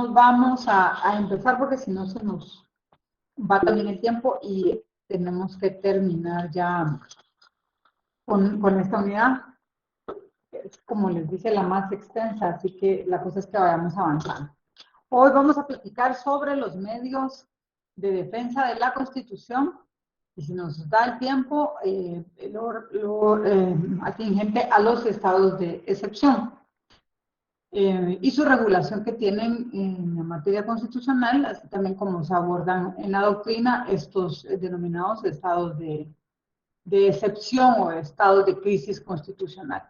Vamos a empezar porque si no se nos va también el tiempo y tenemos que terminar ya con esta unidad. Es, como les dije, la más extensa, así que la cosa es que vayamos avanzando. Hoy vamos a platicar sobre los medios de defensa de la Constitución y si nos da el tiempo, atingente a los estados de excepción. Y su regulación que tienen en materia constitucional, así también como se abordan en la doctrina estos denominados estados de excepción o estados de crisis constitucional.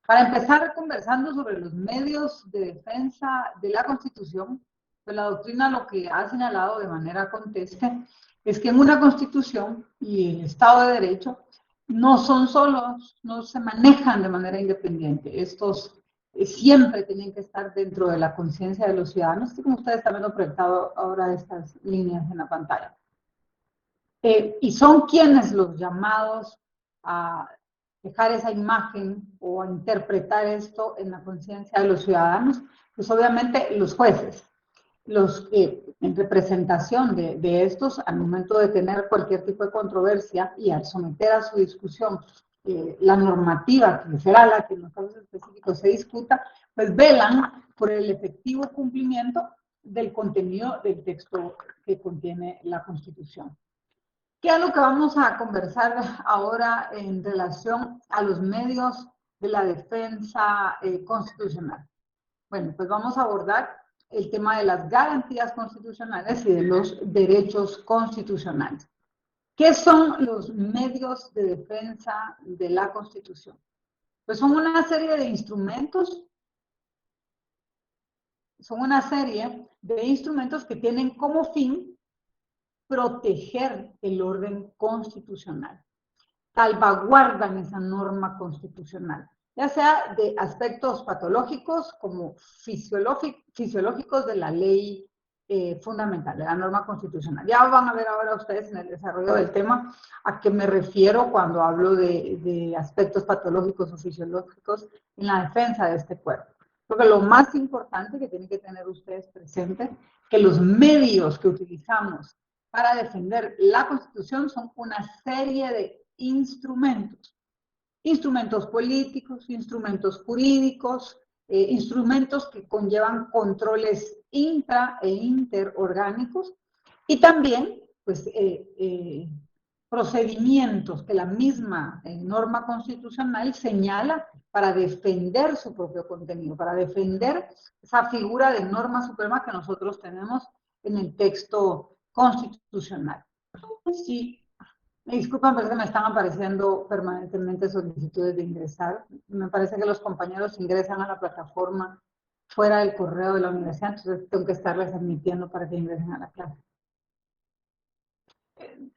Para empezar conversando sobre los medios de defensa de la Constitución, pues la doctrina lo que ha señalado de manera conteste es que en una Constitución y el Estado de Derecho no son solos, no se manejan de manera independiente. Estos siempre tienen que estar dentro de la conciencia de los ciudadanos, así como ustedes están viendo proyectado ahora estas líneas en la pantalla. Y son quienes los llamados a dejar esa imagen o a interpretar esto en la conciencia de los ciudadanos, pues obviamente los jueces, los que en representación de estos, al momento de tener cualquier tipo de controversia y al someter a su discusión la normativa, que será la que en los casos específicos se discuta, pues velan por el efectivo cumplimiento del contenido del texto que contiene la Constitución. ¿Qué es lo que vamos a conversar ahora en relación a los medios de la defensa constitucional? Bueno, pues vamos a abordar el tema de las garantías constitucionales y de los derechos constitucionales. ¿Qué son los medios de defensa de la Constitución? Pues son una serie de instrumentos, que tienen como fin proteger el orden constitucional, salvaguardan esa norma constitucional, ya sea de aspectos patológicos como fisiológicos de la ley fundamental, de la norma constitucional. Ya van a ver ahora ustedes en el desarrollo del tema a qué me refiero cuando hablo de aspectos patológicos o fisiológicos en la defensa de este cuerpo. Porque lo más importante que tienen que tener ustedes presente, que los medios que utilizamos para defender la Constitución son una serie de instrumentos políticos, instrumentos jurídicos, instrumentos que conllevan controles intra e interorgánicos y también pues, procedimientos que la misma norma constitucional señala para defender su propio contenido, para defender esa figura de norma suprema que nosotros tenemos en el texto constitucional. Sí. Me disculpan, pero me están apareciendo permanentemente solicitudes de ingresar. Me parece que los compañeros ingresan a la plataforma fuera del correo de la universidad, entonces tengo que estarles admitiendo para que ingresen a la clase.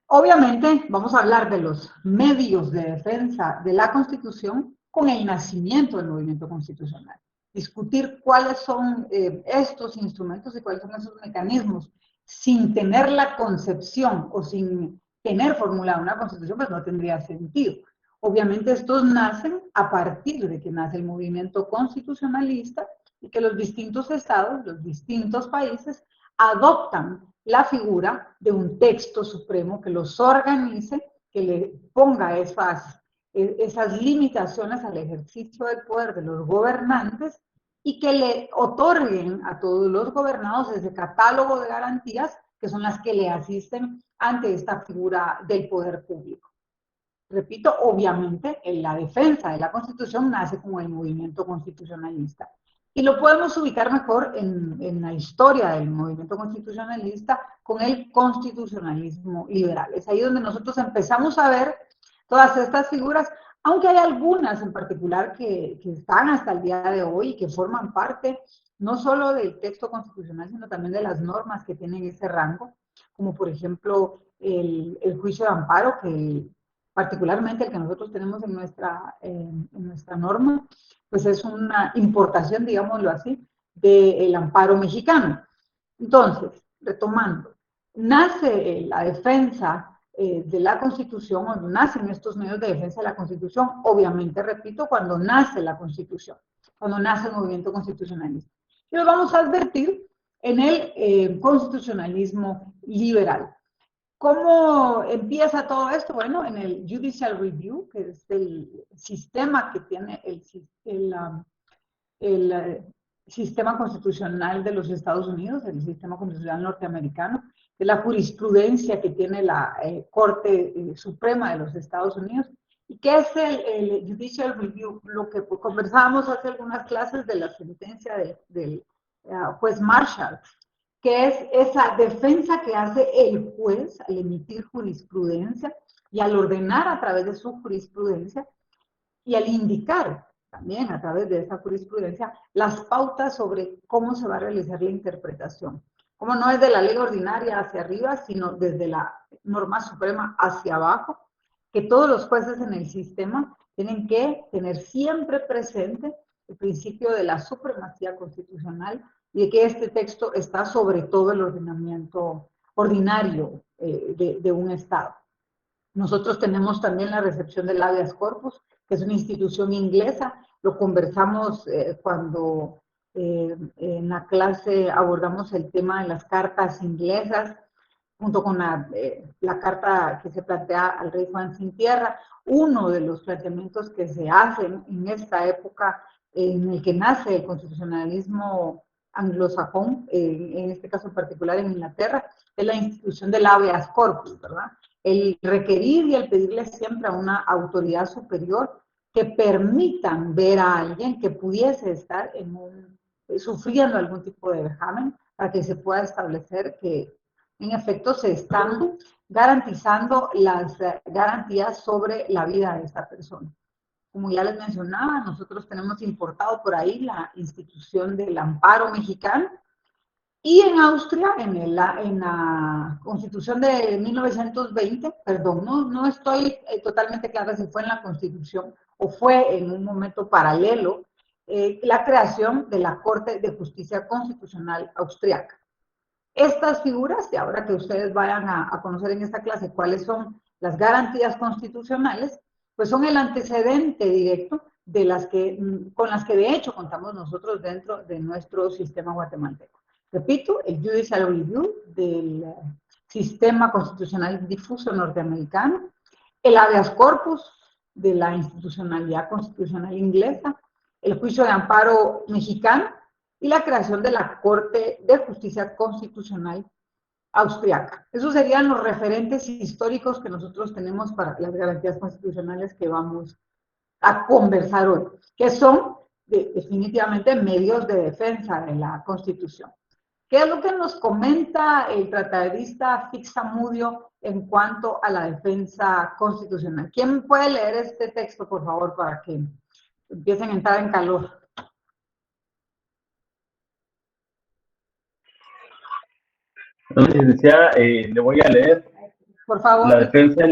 Obviamente, vamos a hablar de los medios de defensa de la Constitución con el nacimiento del movimiento constitucional. Discutir cuáles son estos instrumentos y cuáles son esos mecanismos sin tener la concepción o sin tener formulada una constitución, pues no tendría sentido. Obviamente estos nacen a partir de que nace el movimiento constitucionalista y que los distintos estados, los distintos países, adoptan la figura de un texto supremo que los organice, que le ponga esas limitaciones al ejercicio del poder de los gobernantes y que le otorguen a todos los gobernados ese catálogo de garantías que son las que le asisten ante esta figura del poder público. Repito, obviamente, la defensa de la Constitución nace como el movimiento constitucionalista. Y lo podemos ubicar mejor en la historia del movimiento constitucionalista con el constitucionalismo liberal. Es ahí donde nosotros empezamos a ver todas estas figuras, aunque hay algunas en particular que están hasta el día de hoy y que forman parte no solo del texto constitucional, sino también de las normas que tienen ese rango, como por ejemplo el juicio de amparo, que particularmente el que nosotros tenemos en nuestra norma, pues es una importación, digámoslo así, del amparo mexicano. Entonces, retomando, nace la defensa de la Constitución, o nacen estos medios de defensa de la Constitución, obviamente, repito, cuando nace la Constitución, cuando nace el movimiento constitucionalista. Y los vamos a advertir en el constitucionalismo liberal. ¿Cómo empieza todo esto? Bueno, en el Judicial Review, que es el sistema que tiene el sistema constitucional de los Estados Unidos, el sistema constitucional norteamericano, de la jurisprudencia que tiene la Corte Suprema de los Estados Unidos. ¿Y qué es el Judicial Review? Lo que conversábamos hace algunas clases de la sentencia del juez Marshall, que es esa defensa que hace el juez al emitir jurisprudencia y al ordenar a través de su jurisprudencia y al indicar también a través de esa jurisprudencia las pautas sobre cómo se va a realizar la interpretación. Como no es de la ley ordinaria hacia arriba, sino desde la norma suprema hacia abajo, que todos los jueces en el sistema tienen que tener siempre presente el principio de la supremacía constitucional y de que este texto está sobre todo el ordenamiento ordinario de un Estado. Nosotros tenemos también la recepción del habeas corpus, que es una institución inglesa. Lo conversamos cuando en la clase abordamos el tema de las cartas inglesas, junto con la carta que se plantea al rey Juan sin tierra. Uno de los planteamientos que se hacen en esta época en el que nace el constitucionalismo anglosajón, en este caso en particular en Inglaterra, es la institución del habeas corpus, ¿verdad? El requerir y el pedirle siempre a una autoridad superior que permitan ver a alguien que pudiese estar sufriendo algún tipo de vejamen para que se pueda establecer que en efecto se están garantizando las garantías sobre la vida de esta persona. Como ya les mencionaba, nosotros tenemos importado por ahí la institución del amparo mexicano, y en Austria, en la Constitución de 1920, perdón, no estoy totalmente clara si fue en la Constitución o fue en un momento paralelo, la creación de la Corte de Justicia Constitucional Austriaca. Estas figuras, y ahora que ustedes vayan a conocer en esta clase cuáles son las garantías constitucionales, pues son el antecedente directo con las que de hecho contamos nosotros dentro de nuestro sistema guatemalteco. Repito, el Judicial Review del sistema constitucional difuso norteamericano, el habeas corpus de la institucionalidad constitucional inglesa, el juicio de amparo mexicano y la creación de la Corte de Justicia Constitucional austriaca. Esos serían los referentes históricos que nosotros tenemos para las garantías constitucionales que vamos a conversar hoy, que son definitivamente medios de defensa de la Constitución. ¿Qué es lo que nos comenta el tratadista Fixamudio en cuanto a la defensa constitucional? ¿Quién puede leer este texto, por favor, para que empiecen a entrar en calor? Entonces, licenciada, le voy a leer. Por favor. La defensa de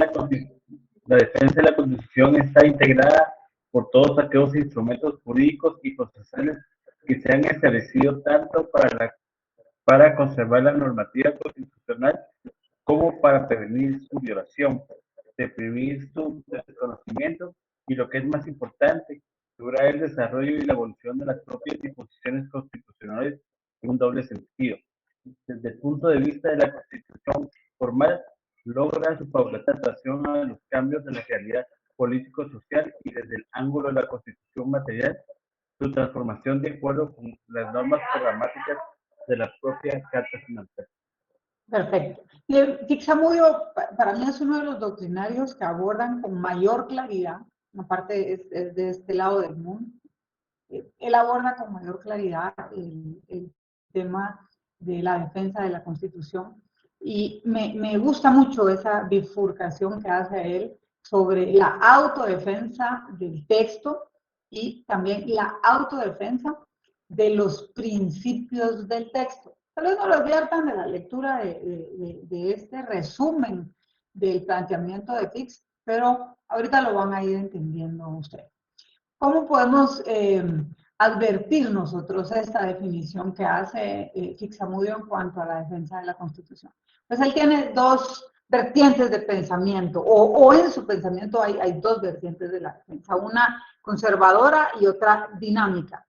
la Constitución está integrada por todos aquellos instrumentos jurídicos y procesales que se han establecido tanto para conservar la normativa constitucional como para prevenir su violación, reprimir su desconocimiento y, lo que es más importante, asegurar el desarrollo y la evolución de las propias disposiciones constitucionales en un doble sentido. Desde el punto de vista de la Constitución formal, logra su paulatina adaptación a los cambios de la realidad político-social y desde el ángulo de la Constitución material, su transformación de acuerdo con las normas programáticas de la propia Carta Fundamental. Perfecto. Fixamudio para mí es uno de los doctrinarios que abordan con mayor claridad, aparte es de este lado del mundo, él aborda con mayor claridad el tema de la defensa de la Constitución y me gusta mucho esa bifurcación que hace él sobre la autodefensa del texto y también la autodefensa de los principios del texto. Tal vez no lo adviertan de la lectura de este resumen del planteamiento de Fix, pero ahorita lo van a ir entendiendo ustedes. ¿Cómo podemos advertir nosotros esta definición que hace Fixamudio en cuanto a la defensa de la Constitución? Pues él tiene dos vertientes de pensamiento, o en su pensamiento hay dos vertientes de la defensa, una conservadora y otra dinámica.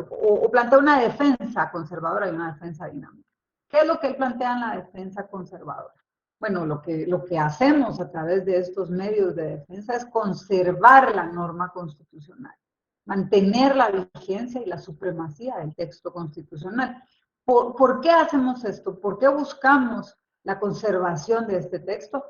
o plantea una defensa conservadora y una defensa dinámica. ¿Qué es lo que él plantea en la defensa conservadora? Bueno, lo que hacemos a través de estos medios de defensa es conservar la norma constitucional, mantener la vigencia y la supremacía del texto constitucional. ¿Por qué hacemos esto? ¿Por qué buscamos la conservación de este texto?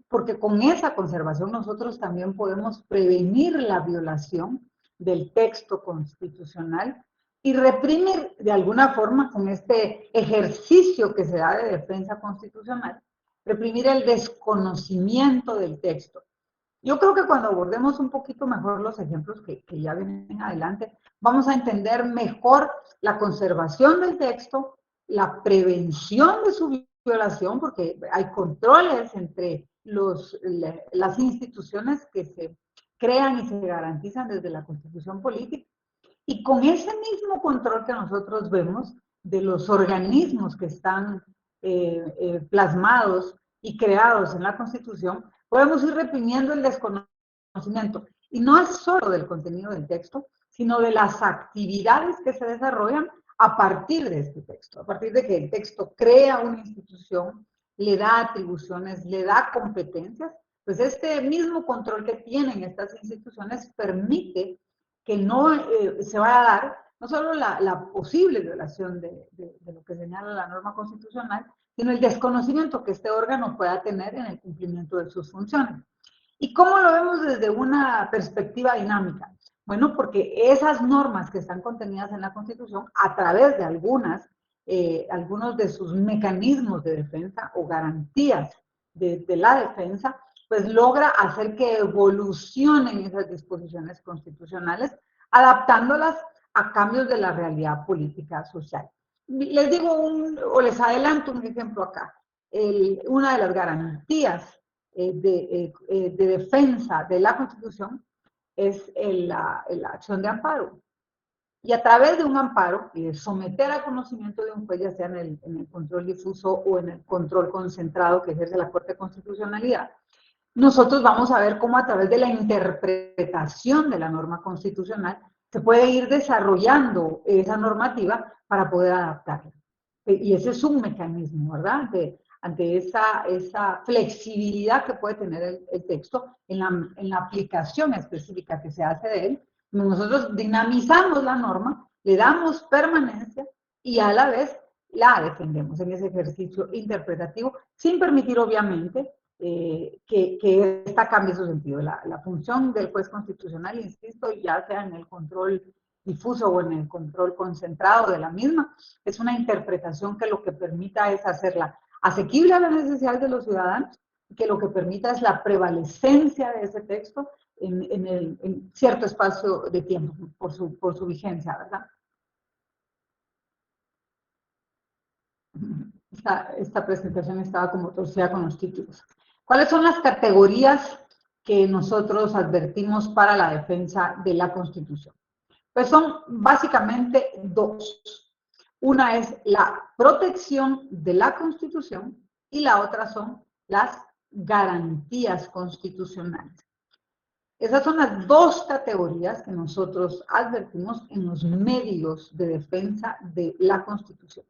Porque con esa conservación nosotros también podemos prevenir la violación del texto constitucional y reprimir de alguna forma con este ejercicio que se da de defensa constitucional, reprimir el desconocimiento del texto. Yo creo que cuando abordemos un poquito mejor los ejemplos que ya vienen adelante, vamos a entender mejor la conservación del texto, la prevención de su violación, porque hay controles entre las instituciones que se crean y se garantizan desde la Constitución política, y con ese mismo control que nosotros vemos de los organismos que están plasmados y creados en la Constitución, podemos ir reprimiendo el desconocimiento. Y no es solo del contenido del texto, sino de las actividades que se desarrollan a partir de este texto, a partir de que el texto crea una institución, le da atribuciones, le da competencias, pues este mismo control que tienen estas instituciones permite que no se vaya a dar no solo la posible violación de lo que señala la norma constitucional, sino el desconocimiento que este órgano pueda tener en el cumplimiento de sus funciones. ¿Y cómo lo vemos desde una perspectiva dinámica? Bueno, porque esas normas que están contenidas en la Constitución, a través de algunos de sus mecanismos de defensa o garantías de la defensa, pues logra hacer que evolucionen esas disposiciones constitucionales, adaptándolas a cambios de la realidad política social. Les digo o les adelanto un ejemplo acá. Una de las garantías de defensa de la Constitución es la acción de amparo. Y a través de un amparo y de someter a conocimiento de un juez, ya sea en el control difuso o en el control concentrado que ejerce la Corte de Constitucionalidad, nosotros vamos a ver cómo a través de la interpretación de la norma constitucional se puede ir desarrollando esa normativa para poder adaptarla. Y ese es un mecanismo, ¿verdad? Ante esa flexibilidad que puede tener el texto en la aplicación específica que se hace de él, nosotros dinamizamos la norma, le damos permanencia y a la vez la defendemos en ese ejercicio interpretativo, sin permitir obviamente que esta cambie su sentido. La función del juez constitucional, insisto, ya sea en el control difuso o en el control concentrado de la misma, es una interpretación que lo que permita es hacerla asequible a las necesidades de los ciudadanos, que lo que permita es la prevalecencia de ese texto en cierto espacio de tiempo, por su vigencia, ¿verdad? Esta presentación estaba como torcida con los títulos. ¿Cuáles son las categorías que nosotros advertimos para la defensa de la Constitución? Pues son básicamente dos. Una es la protección de la Constitución y la otra son las garantías constitucionales. Esas son las dos categorías que nosotros advertimos en los medios de defensa de la Constitución.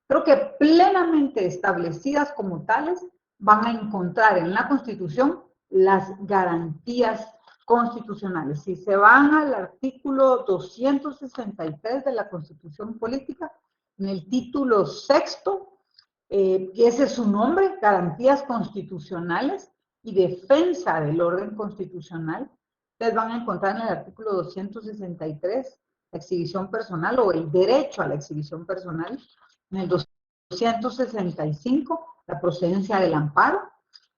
Creo que plenamente establecidas como tales van a encontrar en la Constitución las garantías constitucionales. Si se van al artículo 263 de la Constitución Política, en el título sexto, que ese es su nombre, Garantías Constitucionales y Defensa del Orden Constitucional, ustedes van a encontrar en el artículo 263 la exhibición personal o el derecho a la exhibición personal, en el 265 la procedencia del amparo,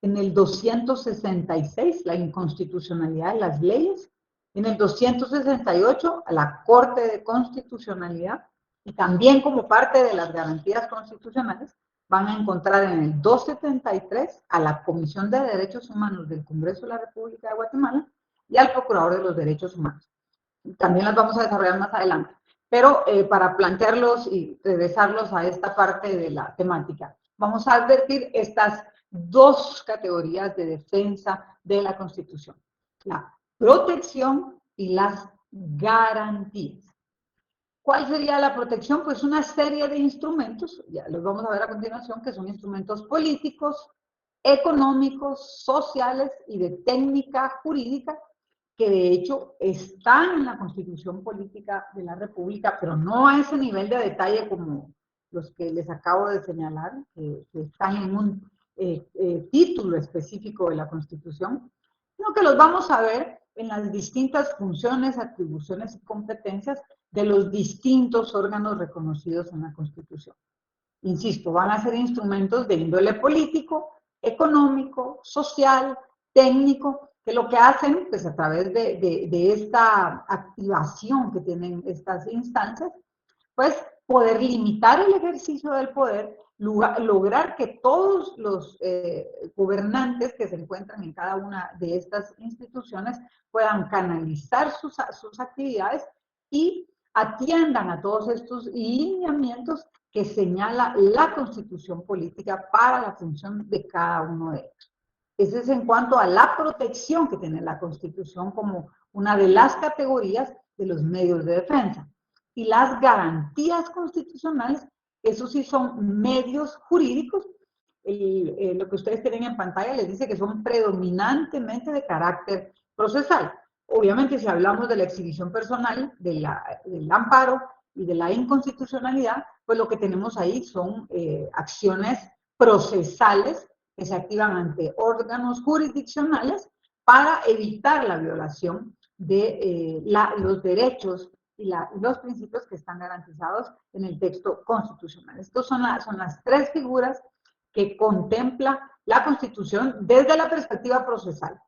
en el 266 la inconstitucionalidad de las leyes, en el 268 a la Corte de Constitucionalidad, y también como parte de las garantías constitucionales van a encontrar en el 273 a la Comisión de Derechos Humanos del Congreso de la República de Guatemala y al Procurador de los Derechos Humanos. También las vamos a desarrollar más adelante, pero para plantearlos y regresarlos a esta parte de la temática, vamos a advertir estas dos categorías de defensa de la Constitución: la protección y las garantías. ¿Cuál sería la protección? Pues una serie de instrumentos, ya los vamos a ver a continuación, que son instrumentos políticos, económicos, sociales y de técnica jurídica, que de hecho están en la Constitución Política de la República, pero no a ese nivel de detalle como los que les acabo de señalar, que están en un título específico de la Constitución, sino que los vamos a ver en las distintas funciones, atribuciones y competencias de los distintos órganos reconocidos en la Constitución. Insisto, van a ser instrumentos de índole político, económico, social, técnico, que lo que hacen, pues a través de esta activación que tienen estas instancias, pues poder limitar el ejercicio del poder, lograr que todos los gobernantes que se encuentran en cada una de estas instituciones puedan canalizar sus actividades y atiendan a todos estos lineamientos que señala la Constitución Política para la función de cada uno de ellos. Eso es en cuanto a la protección que tiene la Constitución como una de las categorías de los medios de defensa. Y las garantías constitucionales, eso sí son medios jurídicos. Lo que ustedes tienen en pantalla les dice que son predominantemente de carácter procesal. Obviamente, si hablamos de la exhibición personal, del amparo y de la inconstitucionalidad, pues lo que tenemos ahí son acciones procesales que se activan ante órganos jurisdiccionales para evitar la violación de los derechos y los principios que están garantizados en el texto constitucional. Estas son las tres figuras que contempla la Constitución desde la perspectiva procesal.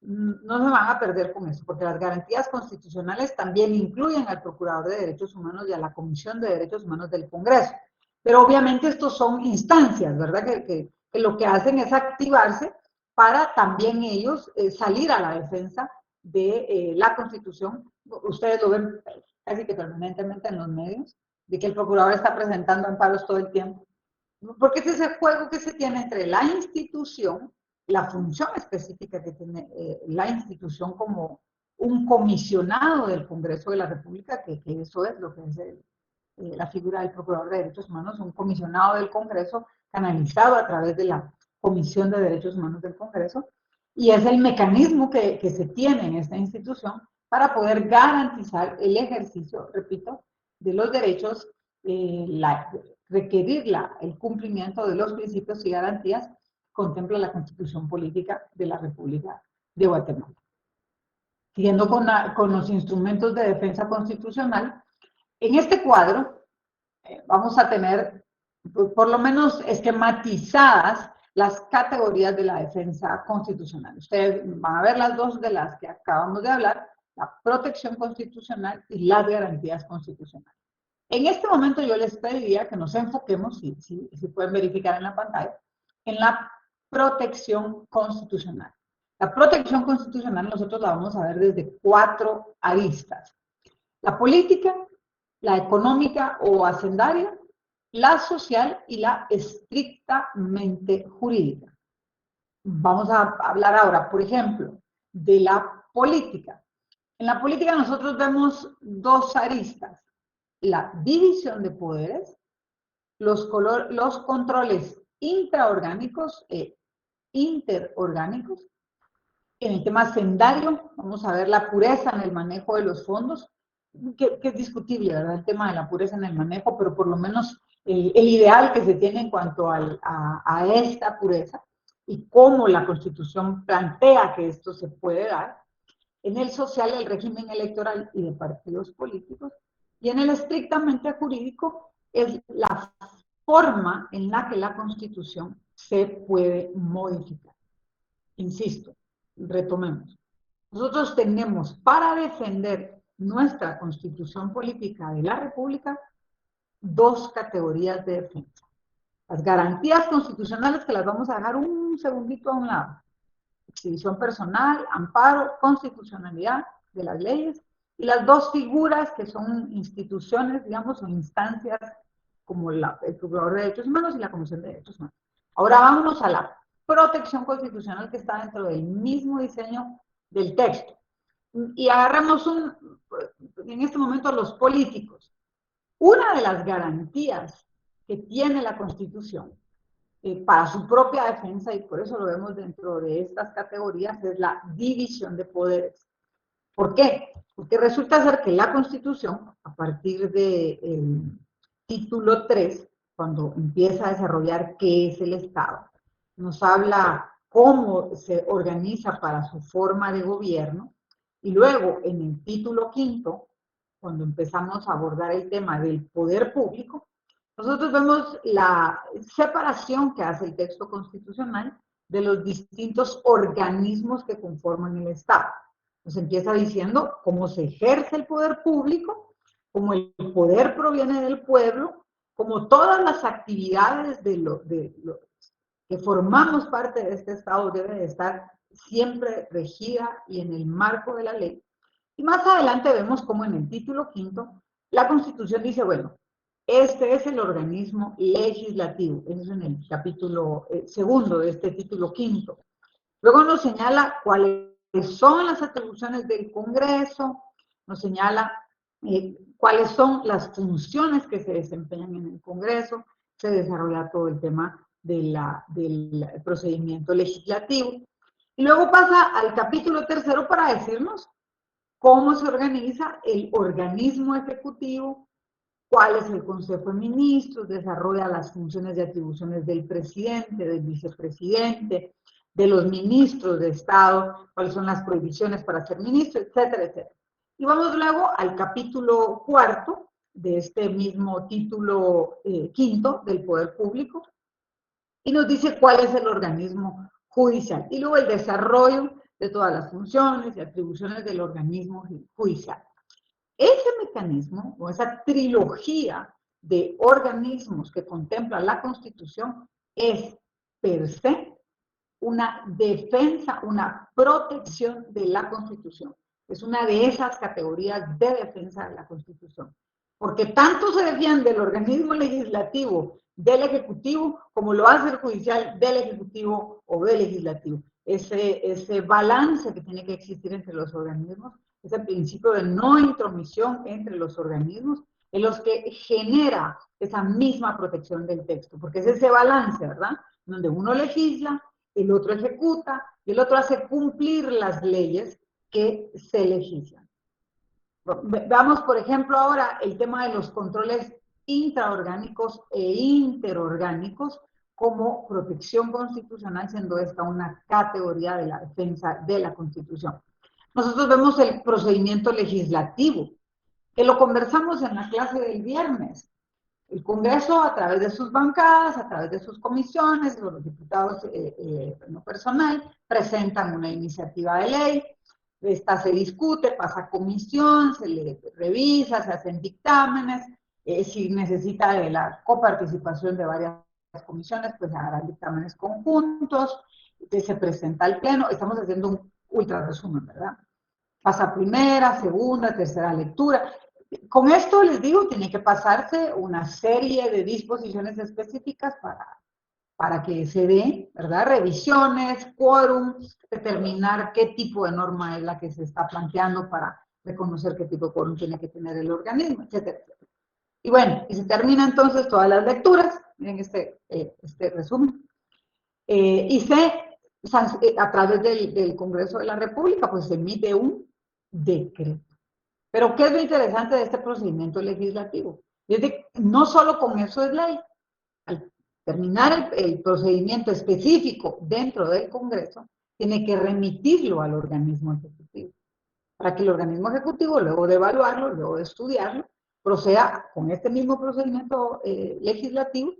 No se van a perder con eso, porque las garantías constitucionales también incluyen al Procurador de Derechos Humanos y a la Comisión de Derechos Humanos del Congreso. Pero obviamente estos son instancias, ¿verdad? Que lo que hacen es activarse para también ellos salir a la defensa de la Constitución. Ustedes lo ven casi que permanentemente en los medios, de que el procurador está presentando amparos todo el tiempo. Porque es ese juego que se tiene entre la institución, la función específica que tiene la institución como un comisionado del Congreso de la República, que eso es lo que es la figura del Procurador de Derechos Humanos, un comisionado del Congreso canalizado a través de la Comisión de Derechos Humanos del Congreso, y es el mecanismo que se tiene en esta institución para poder garantizar el ejercicio, repito, de los derechos, requerir el cumplimiento de los principios y garantías que contempla la Constitución Política de la República de Guatemala. Siguiendo con los instrumentos de defensa constitucional, en este cuadro vamos a tener por lo menos esquematizadas las categorías de la defensa constitucional. Ustedes van a ver las dos de las que acabamos de hablar, la protección constitucional y las garantías constitucionales. En este momento yo les pediría que nos enfoquemos, si pueden verificar en la pantalla, en la protección constitucional. La protección constitucional nosotros la vamos a ver desde 4 aristas. La política, la económica o hacendaria, la social y la estrictamente jurídica. Vamos a hablar ahora, por ejemplo, de la política. En la política nosotros vemos 2 aristas: la división de poderes, los controles intraorgánicos e interorgánicos. En el tema hacendario vamos a ver la pureza en el manejo de los fondos, que es discutible, ¿verdad? El tema de la pureza en el manejo, pero por lo menos el ideal que se tiene en cuanto a esta pureza y cómo la Constitución plantea que esto se puede dar. En el social, el régimen electoral y de partidos políticos. Y en el estrictamente jurídico es la forma en la que la Constitución se puede modificar. Insisto, retomemos. Nosotros tenemos para defender nuestra Constitución Política de la República 2 categorías de defensa. Las garantías constitucionales, que las vamos a dejar un segundito a un lado. Exhibición personal, amparo, constitucionalidad de las leyes, y las 2 figuras que son instituciones, digamos, o instancias como el Procurador de Derechos Humanos y la Comisión de Derechos Humanos. Ahora vámonos a la protección constitucional, que está dentro del mismo diseño del texto. Y agarramos en este momento a los políticos. Una de las garantías que tiene la Constitución para su propia defensa, y por eso lo vemos dentro de estas categorías, es la división de poderes. ¿Por qué? Porque resulta ser que la Constitución, a partir del título 3, cuando empieza a desarrollar qué es el Estado, nos habla cómo se organiza para su forma de gobierno, y luego en el título 5, cuando empezamos a abordar el tema del poder público, nosotros vemos la separación que hace el texto constitucional de los distintos organismos que conforman el Estado. Nos empieza diciendo cómo se ejerce el poder público, cómo el poder proviene del pueblo, como todas las actividades que formamos parte de este Estado debe de estar siempre regida y en el marco de la ley. Y más adelante vemos cómo en el título 5 la Constitución dice, bueno, este es el organismo legislativo. Eso es en el capítulo segundo de este título 5. Luego nos señala cuáles son las atribuciones del Congreso, nos señala cuáles son las funciones que se desempeñan en el Congreso, se desarrolla todo el tema del procedimiento legislativo. Y luego pasa al capítulo 3 para decirnos cómo se organiza el organismo ejecutivo, cuál es el Consejo de Ministros, desarrolla las funciones y atribuciones del presidente, del vicepresidente, de los ministros de Estado, cuáles son las prohibiciones para ser ministro, etcétera, etcétera. Y vamos luego al capítulo 4 de este mismo título 5 del Poder Público, y nos dice cuál es el organismo judicial. Y luego el desarrollo de todas las funciones y atribuciones del organismo judicial. Ese mecanismo o esa trilogía de organismos que contempla la Constitución es per se una defensa, una protección de la Constitución. Es una de esas categorías de defensa de la Constitución. Porque tanto se defiende el organismo legislativo del Ejecutivo como lo hace el judicial del Ejecutivo o del Legislativo. Ese balance que tiene que existir entre los organismos, ese principio de no intromisión entre los organismos, en los que genera esa misma protección del texto, porque es ese balance, ¿verdad? Donde uno legisla, el otro ejecuta y el otro hace cumplir las leyes que se legislan. Veamos, por ejemplo, ahora el tema de los controles intraorgánicos e interorgánicos como protección constitucional, siendo esta una categoría de la defensa de la Constitución. Nosotros vemos el procedimiento legislativo, que lo conversamos en la clase del viernes. El Congreso, a través de sus bancadas, a través de sus comisiones, los diputados en lo personal, presentan una iniciativa de ley, esta se discute, pasa a comisión, se le revisa, se hacen dictámenes, si necesita de la coparticipación de varias comisiones, pues se harán dictámenes conjuntos, se presenta al pleno, estamos haciendo un ultra resumen, ¿verdad? Pasa primera, segunda, tercera lectura. Con esto les digo, tiene que pasarse una serie de disposiciones específicas para que se den, ¿verdad? Revisiones, quórum, determinar qué tipo de norma es la que se está planteando para reconocer qué tipo de quórum tiene que tener el organismo, etcétera, etcétera. Y bueno, y se termina entonces todas las lecturas, miren este resumen, y a través del Congreso de la República, pues se emite un decreto. Pero ¿qué es lo interesante de este procedimiento legislativo? Es de, no solo con eso es ley. Al terminar el procedimiento específico dentro del Congreso, tiene que remitirlo al organismo ejecutivo, para que el organismo ejecutivo, luego de evaluarlo, luego de estudiarlo, proceda con este mismo procedimiento legislativo.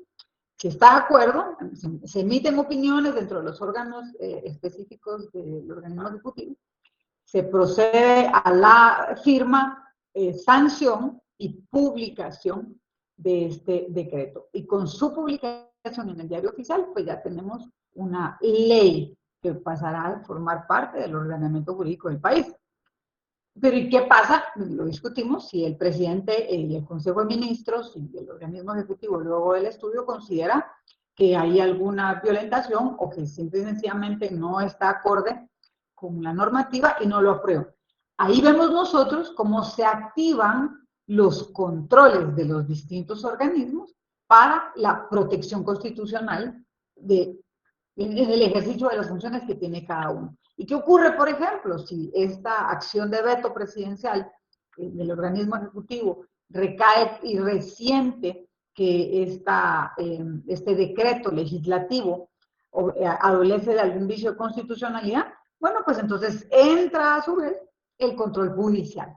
Si está de acuerdo, se emiten opiniones dentro de los órganos específicos del organismo ejecutivo, se procede a la firma, sanción y publicación de este decreto. Y con su publicación en el Diario Oficial, pues ya tenemos una ley que pasará a formar parte del ordenamiento jurídico del país. Pero ¿y qué pasa? Lo discutimos si el presidente y el Consejo de Ministros y el organismo ejecutivo luego del estudio considera que hay alguna violentación o que simple y sencillamente no está acorde con la normativa y no lo aprueba. Ahí vemos nosotros cómo se activan los controles de los distintos organismos para la protección constitucional en el ejercicio de las funciones que tiene cada uno. ¿Y qué ocurre, por ejemplo, si esta acción de veto presidencial del organismo ejecutivo recae y resiente que este decreto legislativo adolece de algún vicio de constitucionalidad? Bueno, pues entonces entra a su vez el control judicial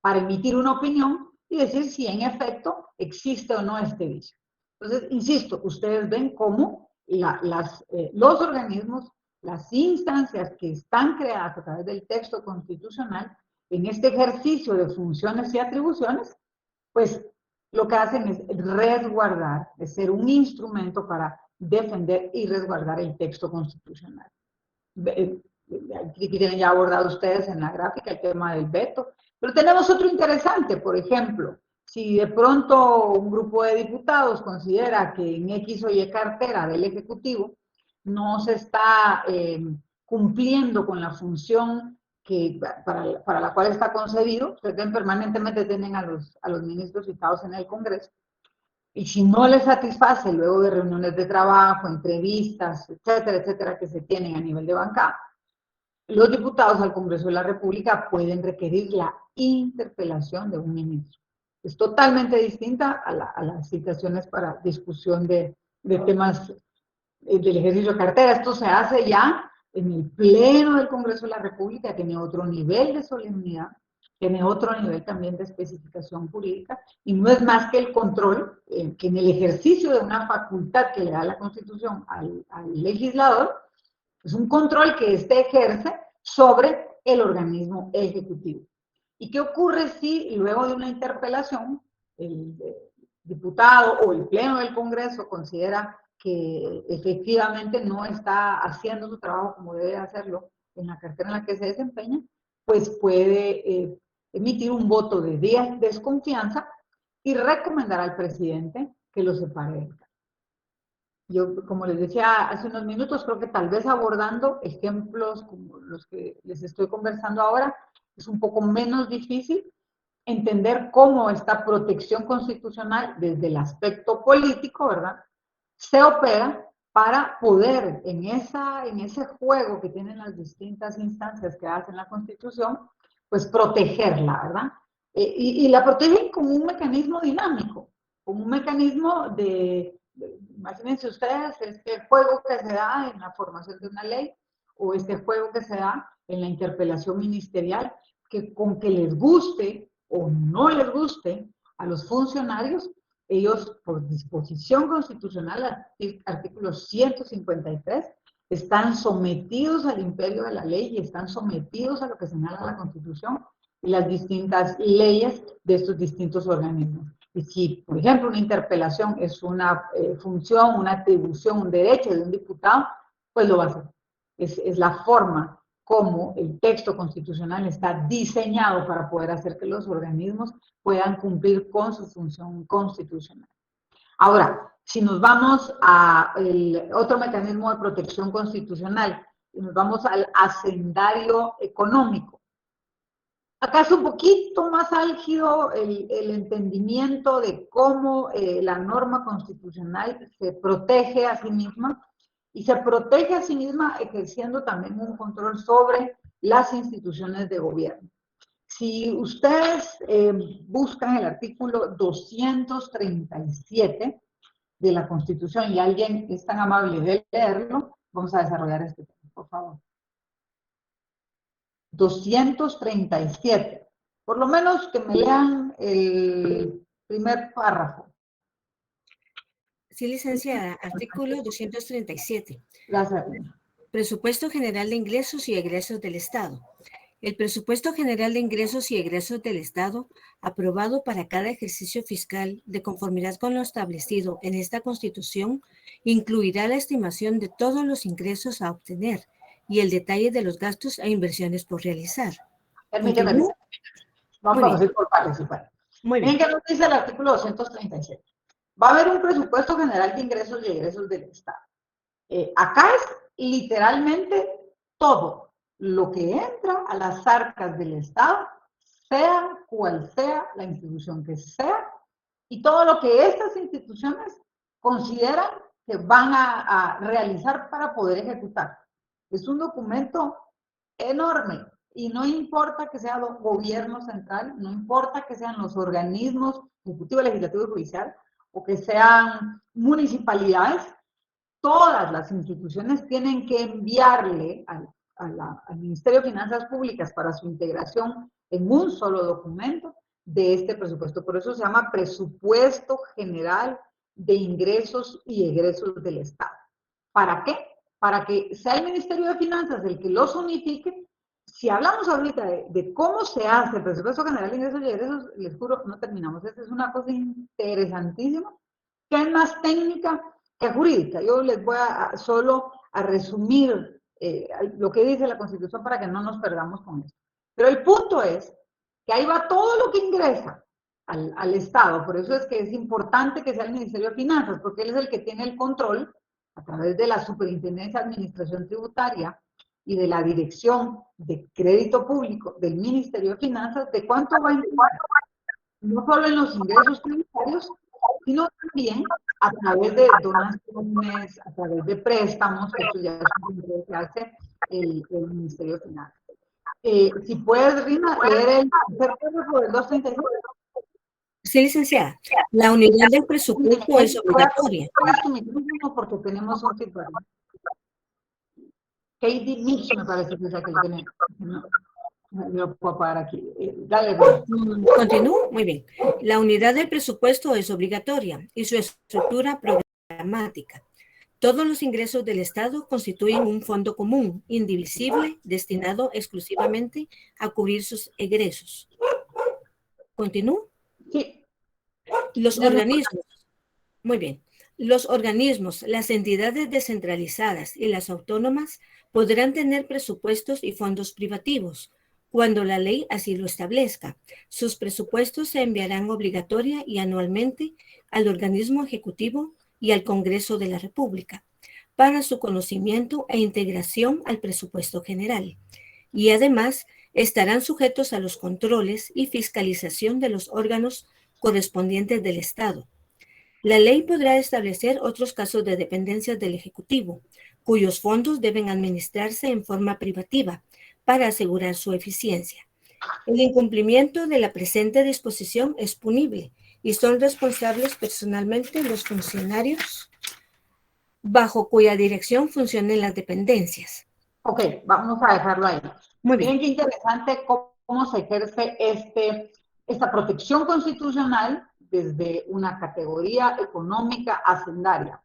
para emitir una opinión y decir si en efecto existe o no este vicio. Entonces, insisto, ustedes ven cómo los organismos, las instancias que están creadas a través del texto constitucional, en este ejercicio de funciones y atribuciones, pues lo que hacen es resguardar, es ser un instrumento para defender y resguardar el texto constitucional. Aquí tienen ya abordado ustedes en la gráfica el tema del veto, pero tenemos otro interesante, por ejemplo, si de pronto un grupo de diputados considera que en X o Y cartera del Ejecutivo no se está cumpliendo con la función para la cual está concebido, ustedes permanentemente tienen a los ministros citados en el Congreso, y si no les satisface luego de reuniones de trabajo, entrevistas, etcétera, etcétera, que se tienen a nivel de bancada, los diputados al Congreso de la República pueden requerir la interpelación de un ministro. Es totalmente distinta a las citaciones para discusión de temas del ejercicio de cartera. Esto se hace ya en el Pleno del Congreso de la República, tiene otro nivel de solemnidad, tiene otro nivel también de especificación jurídica, y no es más que el control que en el ejercicio de una facultad que le da la Constitución al legislador, es un control que éste ejerce sobre el organismo ejecutivo. ¿Y qué ocurre si luego de una interpelación el diputado o el Pleno del Congreso considera que efectivamente no está haciendo su trabajo como debe hacerlo en la cartera en la que se desempeña? Pues puede emitir un voto de desconfianza y recomendar al presidente que lo separe del cargo. Yo, como les decía hace unos minutos, creo que tal vez abordando ejemplos como los que les estoy conversando ahora, es un poco menos difícil entender cómo esta protección constitucional desde el aspecto político, ¿verdad?, se opera para poder en ese juego que tienen las distintas instancias que hacen la Constitución, pues protegerla, ¿verdad? Y la protegen como un mecanismo dinámico, como un mecanismo imagínense ustedes, este juego que se da en la formación de una ley o este juego que se da en la interpelación ministerial, que con que les guste o no les guste a los funcionarios, ellos por disposición constitucional, artículo 153, están sometidos al imperio de la ley y están sometidos a lo que señala la Constitución y las distintas leyes de estos distintos organismos. Y si, por ejemplo, una interpelación es una función, una atribución, un derecho de un diputado, pues lo va a hacer. Es la forma como el texto constitucional está diseñado para poder hacer que los organismos puedan cumplir con su función constitucional. Ahora, si nos vamos a otro mecanismo de protección constitucional, y nos vamos al hacendario económico, acá es un poquito más álgido el entendimiento de cómo la norma constitucional se protege a sí misma y se protege a sí misma ejerciendo también un control sobre las instituciones de gobierno. Si ustedes buscan el artículo 237 de la Constitución y alguien es tan amable de leerlo, vamos a desarrollar este tema, por favor. 237. Por lo menos que me lean el primer párrafo. Sí, licenciada. Artículo 237. Gracias. Presupuesto General de Ingresos y Egresos del Estado. El Presupuesto General de Ingresos y Egresos del Estado, aprobado para cada ejercicio fiscal de conformidad con lo establecido en esta Constitución, incluirá la estimación de todos los ingresos a obtener y el detalle de los gastos e inversiones por realizar. Permíteme. Vamos a ir por partes. Muy bien. Miren que nos dice el artículo 237. Va a haber un presupuesto general de ingresos y egresos del Estado. Acá es literalmente todo lo que entra a las arcas del Estado sea cual sea la institución que sea, y todo lo que estas instituciones consideran que van a realizar para poder ejecutar. Es un documento enorme y no importa que sea el gobierno central, no importa que sean los organismos ejecutivo, legislativo y judicial o que sean municipalidades, todas las instituciones tienen que enviarle al Ministerio de Finanzas Públicas para su integración en un solo documento de este presupuesto. Por eso se llama Presupuesto General de Ingresos y Egresos del Estado. ¿Para qué? Para que sea el Ministerio de Finanzas el que los unifique. Si hablamos ahorita de cómo se hace el Presupuesto General de Ingresos y Egresos, les juro, no terminamos. Esta es una cosa interesantísima, que es más técnica que jurídica. Yo les voy solo a resumir lo que dice la Constitución para que no nos perdamos con esto. Pero el punto es que ahí va todo lo que ingresa al Estado. Por eso es que es importante que sea el Ministerio de Finanzas, porque él es el que tiene el control a través de la Superintendencia de Administración Tributaria y de la Dirección de Crédito Público del Ministerio de Finanzas, de cuánto va a entrar, no solo en los ingresos tributarios, sino también a través de donaciones, a través de préstamos, que eso ya es un control que hace el Ministerio de Finanzas. Si puedes, Rina, leer el tercer párrafo del 235. Sí, licenciada. La unidad del presupuesto es obligatoria. Tu micrófono porque tenemos un feedback. Katie Mitch me parece que es la que lo tiene. No, lo puedo apagar aquí. Dale, Rina. Continúo. Muy bien. La unidad del presupuesto es obligatoria y su estructura programática. Todos los ingresos del Estado constituyen un fondo común, indivisible, destinado exclusivamente a cubrir sus egresos. ¿Continúo? Sí. Los organismos. Muy bien. Los organismos, las entidades descentralizadas y las autónomas podrán tener presupuestos y fondos privativos cuando la ley así lo establezca. Sus presupuestos se enviarán obligatoria y anualmente al organismo ejecutivo y al Congreso de la República para su conocimiento e integración al presupuesto general. Y además estarán sujetos a los controles y fiscalización de los órganos correspondientes del Estado. La ley podrá establecer otros casos de dependencias del Ejecutivo, cuyos fondos deben administrarse en forma privativa para asegurar su eficiencia. El incumplimiento de la presente disposición es punible y son responsables personalmente los funcionarios bajo cuya dirección funcionen las dependencias. Ok, vamos a dejarlo ahí. Muy bien. Miren qué interesante cómo se ejerce esta protección constitucional desde una categoría económica hacendaria.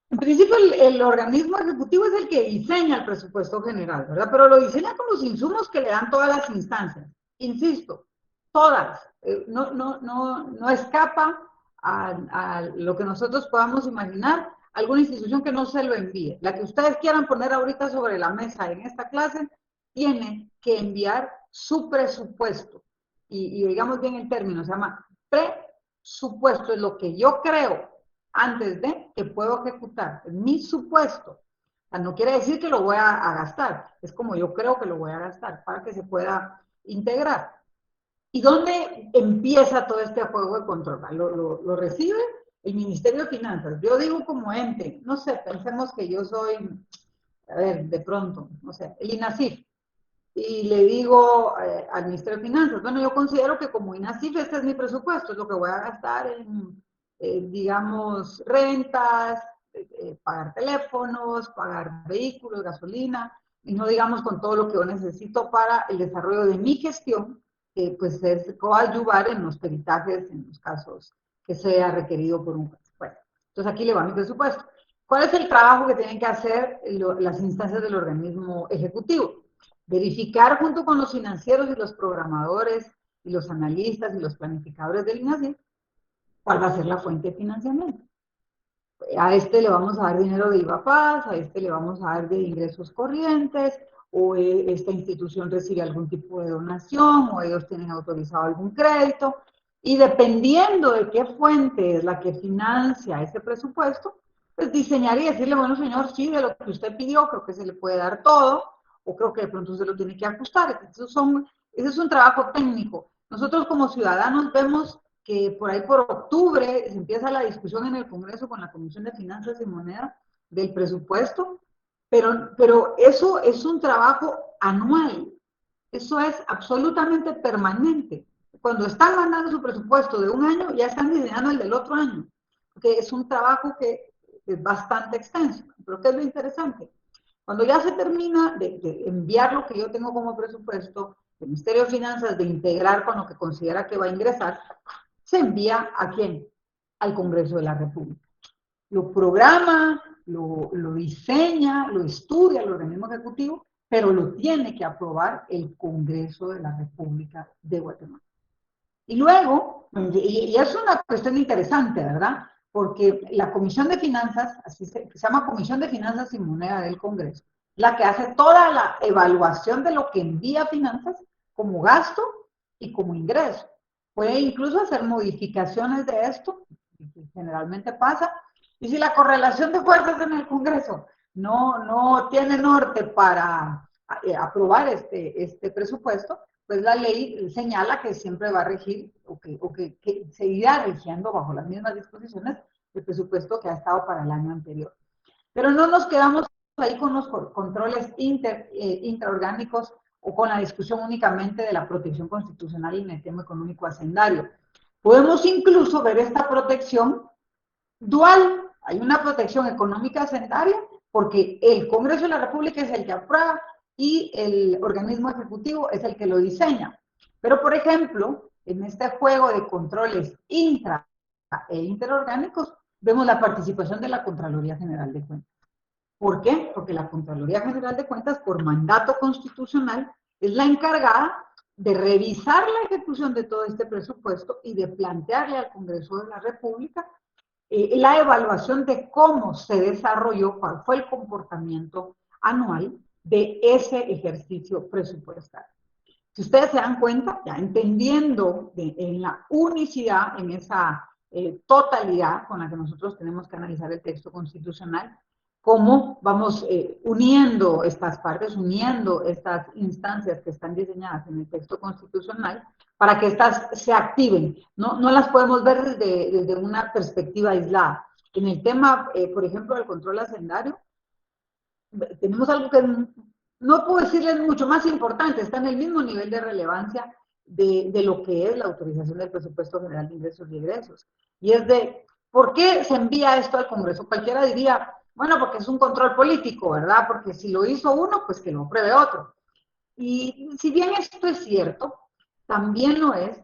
En principio, el organismo ejecutivo es el que diseña el presupuesto general, ¿verdad? Pero lo diseña con los insumos que le dan todas las instancias. Insisto, todas. No escapa a lo que nosotros podamos imaginar alguna institución que no se lo envíe. La que ustedes quieran poner ahorita sobre la mesa en esta clase, tiene que enviar su presupuesto. Y digamos bien el término, se llama presupuesto, es lo que yo creo antes de que puedo ejecutar, es mi supuesto. O sea, no quiere decir que lo voy a gastar, es como yo creo que lo voy a gastar para que se pueda integrar. ¿Y dónde empieza todo este juego de control? Lo recibe el Ministerio de Finanzas. Yo digo como ente, no sé, pensemos que yo soy, a ver, de pronto, no sé, el INASIF. Y le digo al Ministerio de Finanzas, bueno, yo considero que como INASIF este es mi presupuesto, es lo que voy a gastar en, digamos, rentas, pagar teléfonos, pagar vehículos, gasolina, y no digamos con todo lo que yo necesito para el desarrollo de mi gestión, que pues es coadyuvar en los peritajes, en los casos que sea requerido por un presupuesto. Entonces aquí le va mi presupuesto. ¿Cuál es el trabajo que tienen que hacer las instancias del organismo ejecutivo? Verificar junto con los financieros y los programadores y los analistas y los planificadores del INASIF cuál va a ser la fuente de financiamiento. A este le vamos a dar dinero de IVA-PAS, a este le vamos a dar de ingresos corrientes, o esta institución recibe algún tipo de donación, o ellos tienen autorizado algún crédito, y dependiendo de qué fuente es la que financia ese presupuesto, pues diseñar y decirle, bueno señor, sí, de lo que usted pidió, creo que se le puede dar todo, o creo que de pronto se lo tiene que ajustar. Entonces son Ese es un trabajo técnico. Nosotros como ciudadanos vemos que por ahí por octubre se empieza la discusión en el Congreso con la Comisión de Finanzas y Moneda del presupuesto, pero eso es un trabajo anual, eso es absolutamente permanente. Cuando están mandando su presupuesto de un año, ya están diseñando el del otro año, porque es un trabajo que es bastante extenso. Pero ¿qué es lo interesante? Cuando ya se termina de enviar lo que yo tengo como presupuesto, el Ministerio de Finanzas de integrar con lo que considera que va a ingresar, se envía ¿a quién? Al Congreso de la República. Lo programa, lo diseña, lo estudia el organismo ejecutivo, pero lo tiene que aprobar el Congreso de la República de Guatemala. Y luego, y es una cuestión interesante, ¿verdad? Porque la Comisión de Finanzas, así se llama Comisión de Finanzas y Moneda del Congreso, la que hace toda la evaluación de lo que envía Finanzas como gasto y como ingreso. Puede incluso hacer modificaciones de esto, que generalmente pasa, y si la correlación de fuerzas en el Congreso no tiene norte para aprobar este presupuesto, pues la ley señala que siempre va a regir o que seguirá rigiendo bajo las mismas disposiciones el presupuesto que ha estado para el año anterior. Pero no nos quedamos ahí con los controles intraorgánicos o con la discusión únicamente de la protección constitucional en el tema económico hacendario. Podemos incluso ver esta protección dual. Hay una protección económica hacendaria porque el Congreso de la República es el que aprueba y el organismo ejecutivo es el que lo diseña. Pero, por ejemplo, en este juego de controles intra e interorgánicos, vemos la participación de la Contraloría General de Cuentas. ¿Por qué? Porque la Contraloría General de Cuentas, por mandato constitucional, es la encargada de revisar la ejecución de todo este presupuesto y de plantearle al Congreso de la República la evaluación de cómo se desarrolló, cuál fue el comportamiento anual de ese ejercicio presupuestario. Si ustedes se dan cuenta, ya entendiendo en la unicidad, en esa totalidad con la que nosotros tenemos que analizar el texto constitucional, cómo vamos uniendo estas partes, uniendo estas instancias que están diseñadas en el texto constitucional para que estas se activen. No las podemos ver desde una perspectiva aislada. En el tema, por ejemplo, del control hacendario, tenemos algo que no puedo decirles mucho más importante, está en el mismo nivel de relevancia de lo que es la autorización del presupuesto general de ingresos y egresos. Y es de, ¿por qué se envía esto al Congreso? Cualquiera diría, bueno, porque es un control político, ¿verdad? Porque si lo hizo uno, pues que lo apruebe otro. Y si bien esto es cierto, también lo es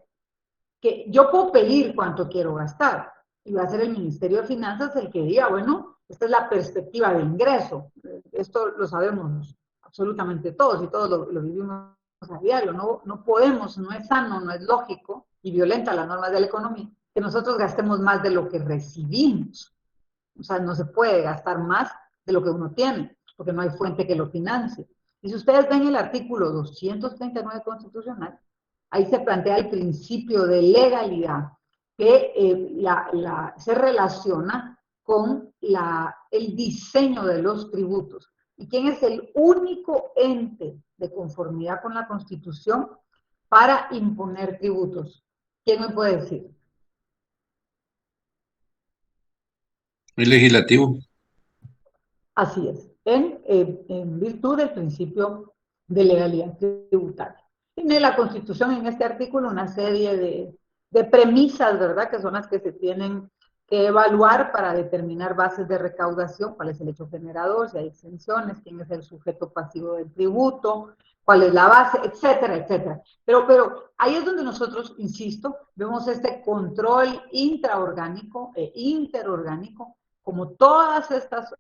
que yo puedo pedir cuánto quiero gastar y va a ser el Ministerio de Finanzas el que diga, bueno, esta es la perspectiva de ingreso. Esto lo sabemos absolutamente todos y todos lo vivimos a diario. No podemos, no es sano, no es lógico y violenta las normas de la economía que nosotros gastemos más de lo que recibimos. O sea, no se puede gastar más de lo que uno tiene, porque no hay fuente que lo financie. Y si ustedes ven el artículo 239 constitucional, ahí se plantea el principio de legalidad que se relaciona con el diseño de los tributos. ¿Y quién es el único ente de conformidad con la Constitución para imponer tributos? ¿Quién me puede decir? El legislativo. Así es, en virtud del principio de legalidad tributaria. Tiene la Constitución en este artículo una serie de premisas, ¿verdad?, que son las que se tienen que evaluar para determinar bases de recaudación, cuál es el hecho generador, si hay exenciones, quién es el sujeto pasivo del tributo, cuál es la base, etcétera, etcétera. Pero ahí es donde nosotros, insisto, vemos este control intraorgánico e interorgánico, como todas estas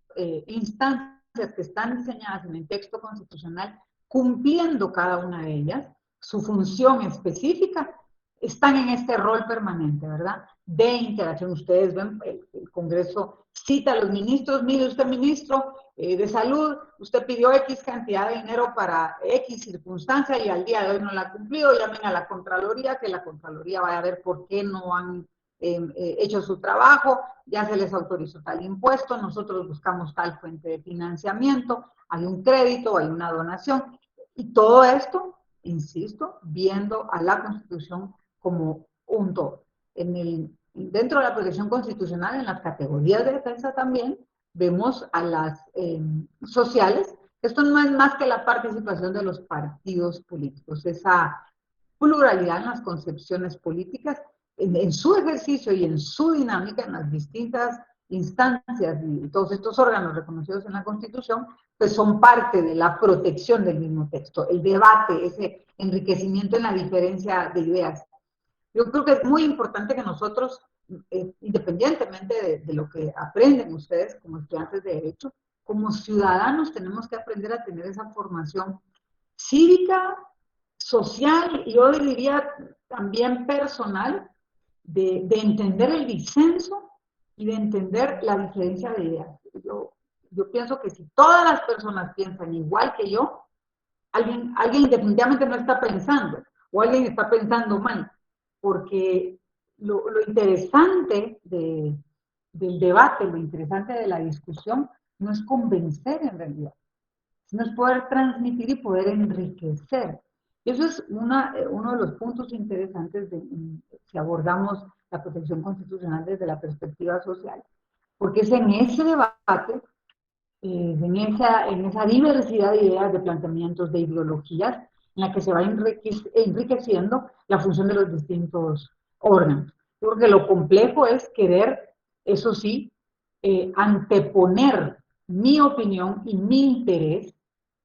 instancias que están diseñadas en el texto constitucional, cumpliendo cada una de ellas su función específica, están en este rol permanente, ¿verdad?, de interacción. Ustedes ven, el Congreso cita a los ministros, mire usted, ministro de Salud, usted pidió X cantidad de dinero para X circunstancia y al día de hoy no la ha cumplido, llamen a la Contraloría, que la Contraloría vaya a ver por qué no han hecho su trabajo, ya se les autorizó tal impuesto, nosotros buscamos tal fuente de financiamiento, hay un crédito, hay una donación, y todo esto insisto, viendo a la Constitución como un todo. Dentro de la protección constitucional, en las categorías de defensa también, vemos a las sociales. Esto no es más que la participación de los partidos políticos, esa pluralidad en las concepciones políticas, en su ejercicio y en su dinámica, en las distintas instancias y todos estos órganos reconocidos en la Constitución, pues son parte de la protección del mismo texto, el debate, ese enriquecimiento en la diferencia de ideas. Yo creo que es muy importante que nosotros, independientemente de lo que aprenden ustedes como estudiantes de Derecho, como ciudadanos tenemos que aprender a tener esa formación cívica, social y yo diría también personal, de entender el disenso y de entender la diferencia de ideas. Yo pienso que si todas las personas piensan igual que yo, alguien definitivamente no está pensando, o alguien está pensando mal, porque lo interesante del debate, lo interesante de la discusión, no es convencer en realidad, sino es poder transmitir y poder enriquecer. Y eso es uno de los puntos interesantes si abordamos la protección constitucional desde la perspectiva social, porque es en ese debate, en esa diversidad de ideas, de planteamientos, de ideologías, en la que se va enriqueciendo la función de los distintos órganos. Yo creo que lo complejo es querer, eso sí, anteponer mi opinión y mi interés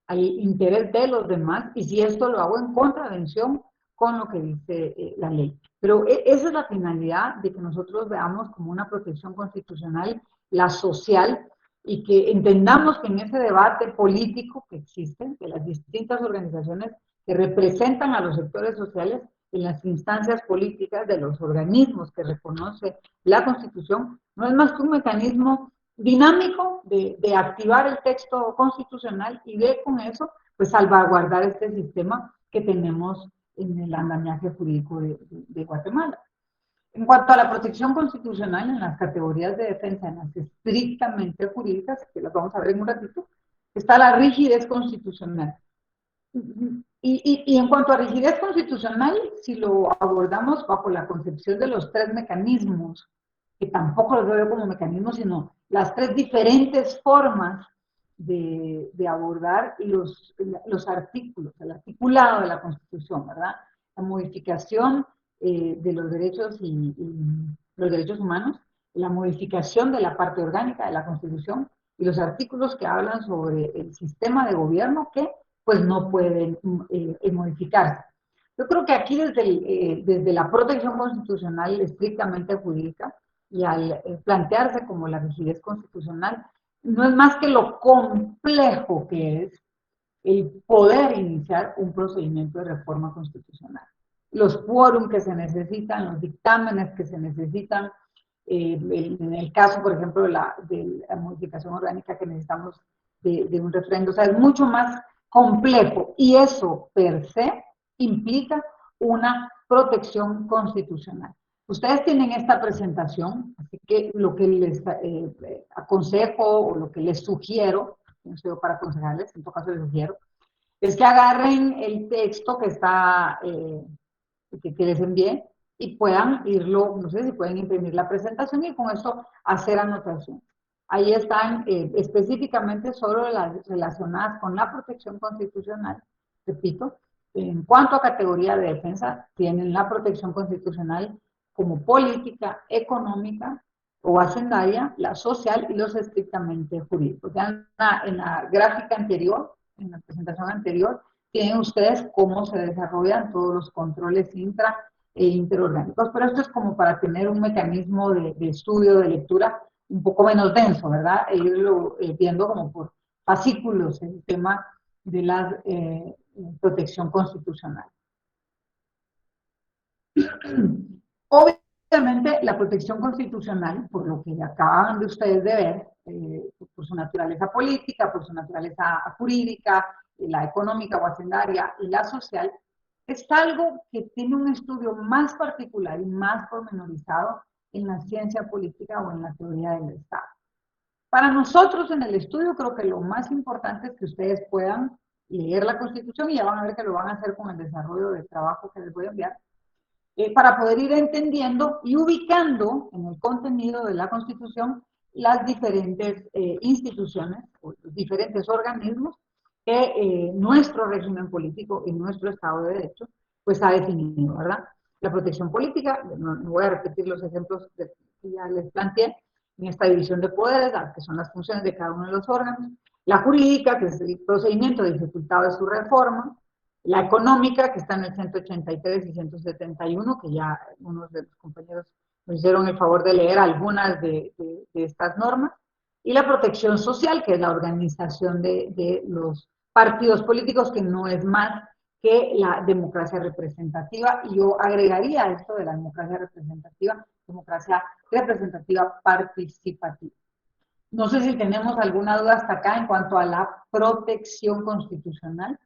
al interés de los demás, y si esto lo hago en contravención con lo que dice la ley. Pero esa es la finalidad de que nosotros veamos como una protección constitucional la social, y que entendamos que en ese debate político que existe, de las distintas organizaciones que representan a los sectores sociales, en las instancias políticas de los organismos que reconoce la Constitución, no es más que un mecanismo dinámico de activar el texto constitucional y de con eso pues salvaguardar este sistema que tenemos en el andamiaje jurídico de Guatemala. En cuanto a la protección constitucional en las categorías de defensa, en las estrictamente jurídicas, que las vamos a ver en un ratito, está la rigidez constitucional. Y en cuanto a rigidez constitucional, si lo abordamos bajo la concepción de los tres mecanismos, que tampoco los veo como mecanismos, sino las tres diferentes formas de abordar los artículos, el articulado de la Constitución, ¿verdad? La modificación de los derechos y los derechos humanos, la modificación de la parte orgánica de la Constitución y los artículos que hablan sobre el sistema de gobierno que pues no pueden modificarse. Yo creo que aquí desde la protección constitucional estrictamente jurídica y al plantearse como la rigidez constitucional, no es más que lo complejo que es el poder iniciar un procedimiento de reforma constitucional. Los quórum que se necesitan, los dictámenes que se necesitan, en el caso, por ejemplo, de la modificación orgánica que necesitamos de un referendo, o sea, es mucho más complejo y eso per se implica una protección constitucional. Ustedes tienen esta presentación, así que lo que les aconsejo o lo que les sugiero, no sé para aconsejarles, en todo caso les sugiero, es que agarren el texto que está, que les envié y puedan irlo, no sé si pueden imprimir la presentación y con esto hacer anotación. Ahí están específicamente solo las relacionadas con la protección constitucional, repito, en cuanto a categoría de defensa, tienen la protección constitucional como política, económica o hacendaria, la social y los estrictamente jurídicos. Ya en la gráfica anterior, en la presentación anterior, tienen ustedes cómo se desarrollan todos los controles intra e interorgánicos, pero esto es como para tener un mecanismo de estudio, de lectura un poco menos denso, ¿verdad? E irlo viendo como por fascículos el tema de la protección constitucional. Obviamente, la protección constitucional, por lo que acaban de ustedes de ver, por su naturaleza política, por su naturaleza jurídica, la económica o hacendaria y la social, es algo que tiene un estudio más particular y más pormenorizado en la ciencia política o en la teoría del Estado. Para nosotros en el estudio creo que lo más importante es que ustedes puedan leer la Constitución y ya van a ver que lo van a hacer con el desarrollo del trabajo que les voy a enviar, para poder ir entendiendo y ubicando en el contenido de la Constitución las diferentes instituciones o los diferentes organismos que nuestro régimen político y nuestro Estado de Derecho pues ha definido, ¿verdad? La protección política, no voy a repetir los ejemplos que ya les planteé, en esta división de poderes, que son las funciones de cada uno de los órganos, la jurídica, que es el procedimiento dificultado de su reforma, la económica, que está en el 183 y 171, que ya unos de los compañeros nos hicieron el favor de leer algunas de estas normas, y la protección social, que es la organización de los partidos políticos, que no es más que la democracia representativa, y yo agregaría esto de la democracia representativa participativa. No sé si tenemos alguna duda hasta acá en cuanto a la protección constitucional.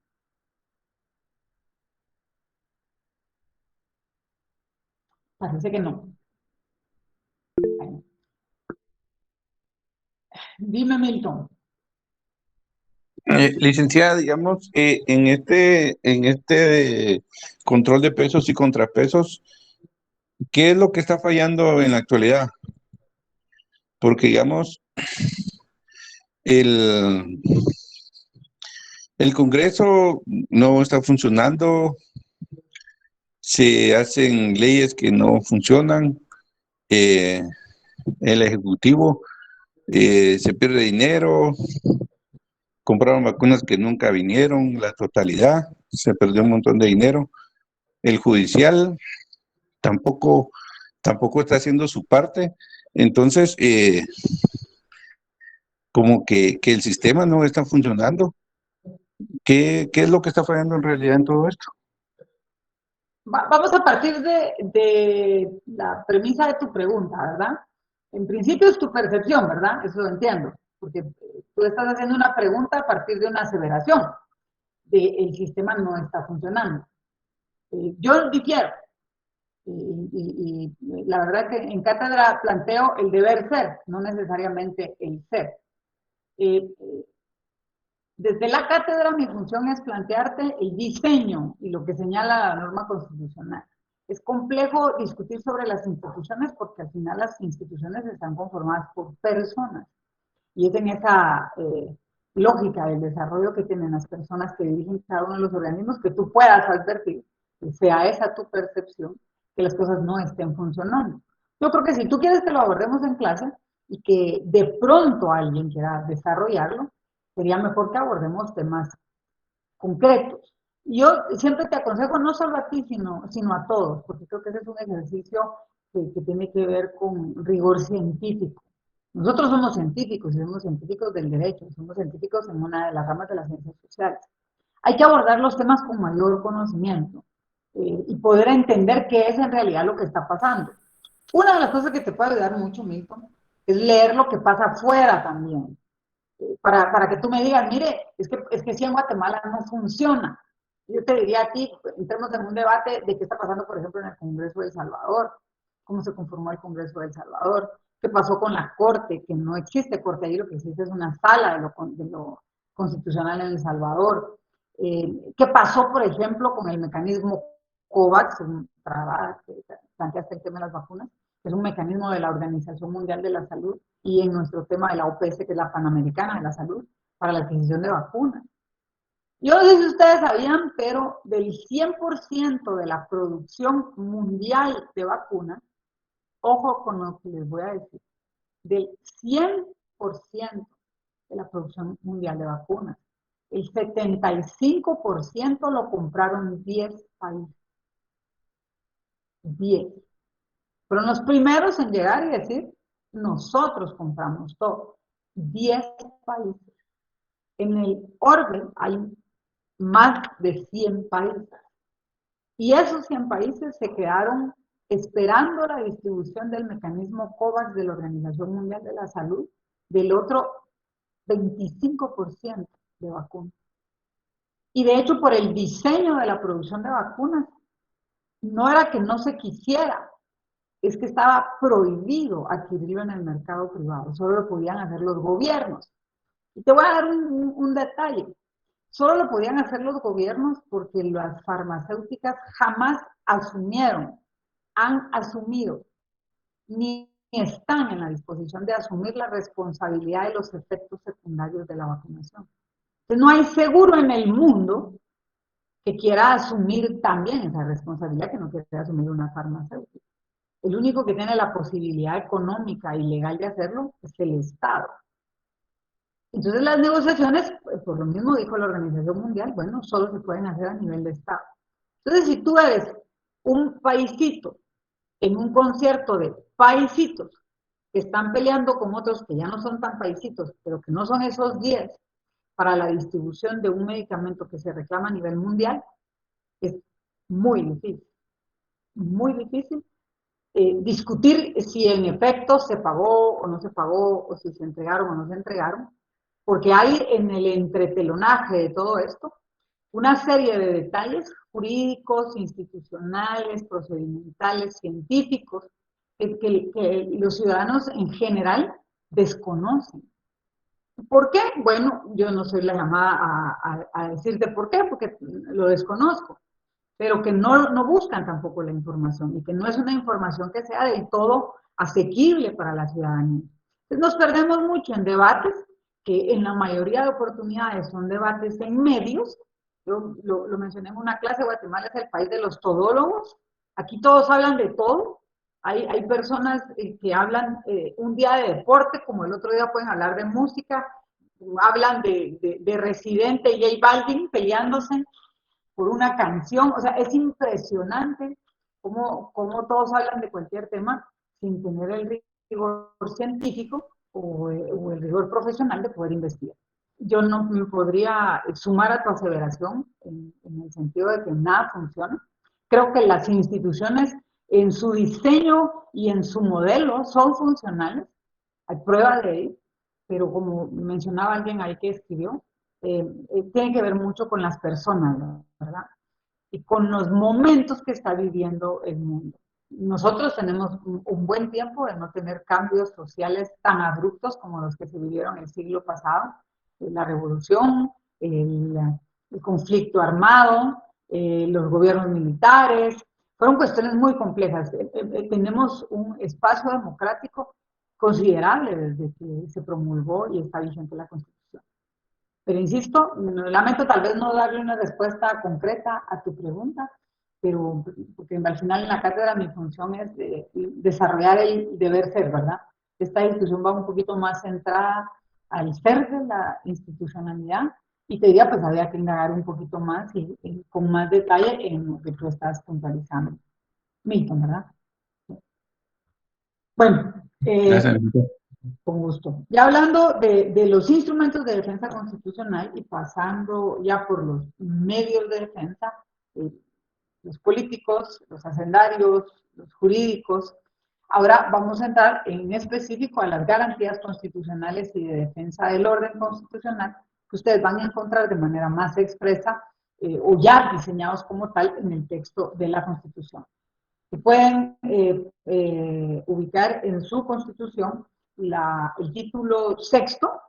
Parece que no. Dime, Milton. Licenciada, digamos, en este control de pesos y contrapesos, ¿qué es lo que está fallando en la actualidad? Porque, digamos, el, el Congreso no está funcionando, se hacen leyes que no funcionan, eh, el Ejecutivo se pierde dinero, compraron vacunas que nunca vinieron, la totalidad, se perdió un montón de dinero. El judicial tampoco está haciendo su parte. Entonces, como que el sistema no está funcionando. ¿Qué es lo que está fallando en realidad en todo esto? Vamos a partir de la premisa de tu pregunta, ¿verdad? En principio es tu percepción, ¿verdad? Eso lo entiendo, porque tú estás haciendo una pregunta a partir de una aseveración de el sistema no está funcionando. Yo difiero, y la verdad que en cátedra planteo el deber ser, no necesariamente el ser. Eh, Desde la cátedra mi función es plantearte el diseño y lo que señala la norma constitucional. Es complejo discutir sobre las instituciones porque al final las instituciones están conformadas por personas y es en esa lógica del desarrollo que tienen las personas que dirigen cada uno de los organismos que tú puedas advertir, que sea esa tu percepción, que las cosas no estén funcionando. Yo creo que si tú quieres que lo abordemos en clase y que de pronto alguien quiera desarrollarlo, sería mejor que abordemos temas concretos. Yo siempre te aconsejo, no solo a ti, sino a todos, porque creo que ese es un ejercicio que tiene que ver con rigor científico. Nosotros somos científicos y somos científicos del derecho, somos científicos en una de las ramas de las ciencias sociales. Hay que abordar los temas con mayor conocimiento y poder entender qué es en realidad lo que está pasando. Una de las cosas que te puede ayudar mucho, Milton, es leer lo que pasa afuera también para que tú me digas, mire, es que si en Guatemala no funciona. Yo te diría a ti, entremos en un debate de qué está pasando, por ejemplo, en el Congreso de El Salvador, cómo se conformó el Congreso de El Salvador, qué pasó con la Corte, que no existe Corte, ahí lo que existe es una sala de lo constitucional en El Salvador. ¿Qué pasó, por ejemplo, con el mecanismo COVAX, planteaste el tema de las vacunas, que es un mecanismo de la Organización Mundial de la Salud, y en nuestro tema de la OPS, que es la Panamericana de la Salud, para la adquisición de vacunas. Yo no sé si ustedes sabían, pero del 100% de la producción mundial de vacunas, ojo con lo que les voy a decir, del 100% de la producción mundial de vacunas, el 75% lo compraron 10 países. 10. Fueron los primeros en llegar y decir, nosotros compramos todo. 10 países. En el orden hay más de 100 países. Y esos 100 países se quedaron esperando la distribución del mecanismo COVAX de la Organización Mundial de la Salud, del otro 25% de vacunas. Y de hecho, por el diseño de la producción de vacunas, no era que no se quisiera, es que estaba prohibido adquirirlo en el mercado privado, solo lo podían hacer los gobiernos. Y te voy a dar un detalle. solo lo podían hacer los gobiernos porque las farmacéuticas jamás asumieron, han asumido, ni están en la disposición de asumir la responsabilidad de los efectos secundarios de la vacunación. Entonces, no hay seguro en el mundo que quiera asumir también esa responsabilidad que no quiere asumir una farmacéutica. El único que tiene la posibilidad económica y legal de hacerlo es el Estado. Entonces las negociaciones, por lo mismo dijo la Organización Mundial, bueno, solo se pueden hacer a nivel de Estado. Entonces, si tú eres un paisito en un concierto de paisitos que están peleando con otros que ya no son tan paisitos, pero que no son esos 10 para la distribución de un medicamento que se reclama a nivel mundial, es muy difícil discutir si en efecto se pagó o no se pagó, o si se entregaron o no se entregaron, porque hay en el entretelonaje de todo esto una serie de detalles jurídicos, institucionales, procedimentales, científicos, que los ciudadanos en general desconocen. ¿Por qué? Bueno, yo no soy la llamada a decirte por qué, porque lo desconozco, pero que no buscan tampoco la información y que no es una información que sea del todo asequible para la ciudadanía. Entonces nos perdemos mucho en debates que en la mayoría de oportunidades son debates en medios. Yo lo mencioné en una clase, Guatemala es el país de los todólogos. Aquí todos hablan de todo. Hay personas que hablan un día de deporte, como el otro día pueden hablar de música, hablan de Residente y J Balvin peleándose por una canción. O sea, es impresionante cómo todos hablan de cualquier tema sin tener el rigor científico o el rigor profesional de poder investigar. Yo no me podría sumar a tu aseveración en el sentido de que nada funciona. Creo que las instituciones en su diseño y en su modelo son funcionales, hay pruebas de ello, pero como mencionaba alguien ahí que escribió, tiene que ver mucho con las personas, ¿verdad? Y con los momentos que está viviendo el mundo. Nosotros tenemos un buen tiempo de no tener cambios sociales tan abruptos como los que se vivieron el siglo pasado, la revolución, el conflicto armado, los gobiernos militares, fueron cuestiones muy complejas. Tenemos un espacio democrático considerable desde que se promulgó y está vigente la Constitución. Pero insisto, lamento tal vez no darle una respuesta concreta a tu pregunta, pero porque al final en la cátedra mi función es desarrollar el deber ser, ¿verdad? Esta discusión va un poquito más centrada al ser de la institucionalidad y te diría, pues había que indagar un poquito más y con más detalle en lo que tú estás puntualizando. Milton, ¿verdad? Bueno, con gusto. Ya hablando de los instrumentos de defensa constitucional y pasando ya por los medios de defensa, los políticos, los hacendarios, los jurídicos, ahora vamos a entrar en específico a las garantías constitucionales y de defensa del orden constitucional que ustedes van a encontrar de manera más expresa o ya diseñados como tal en el texto de la Constitución. Se pueden ubicar en su Constitución el título sexto,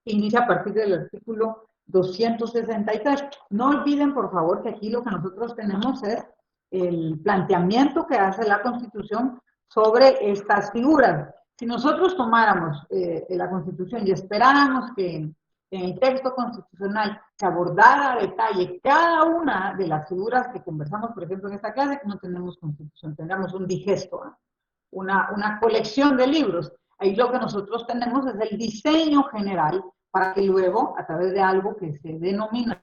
que inicia a partir del artículo 263. No olviden, por favor, que aquí lo que nosotros tenemos es el planteamiento que hace la Constitución sobre estas figuras. Si nosotros tomáramos la Constitución y esperáramos que en el texto constitucional se abordara a detalle cada una de las figuras que conversamos, por ejemplo, en esta clase, no tenemos Constitución, tendríamos un digesto, ¿no? una colección de libros. Ahí lo que nosotros tenemos es el diseño general para que luego, a través de algo que se denomina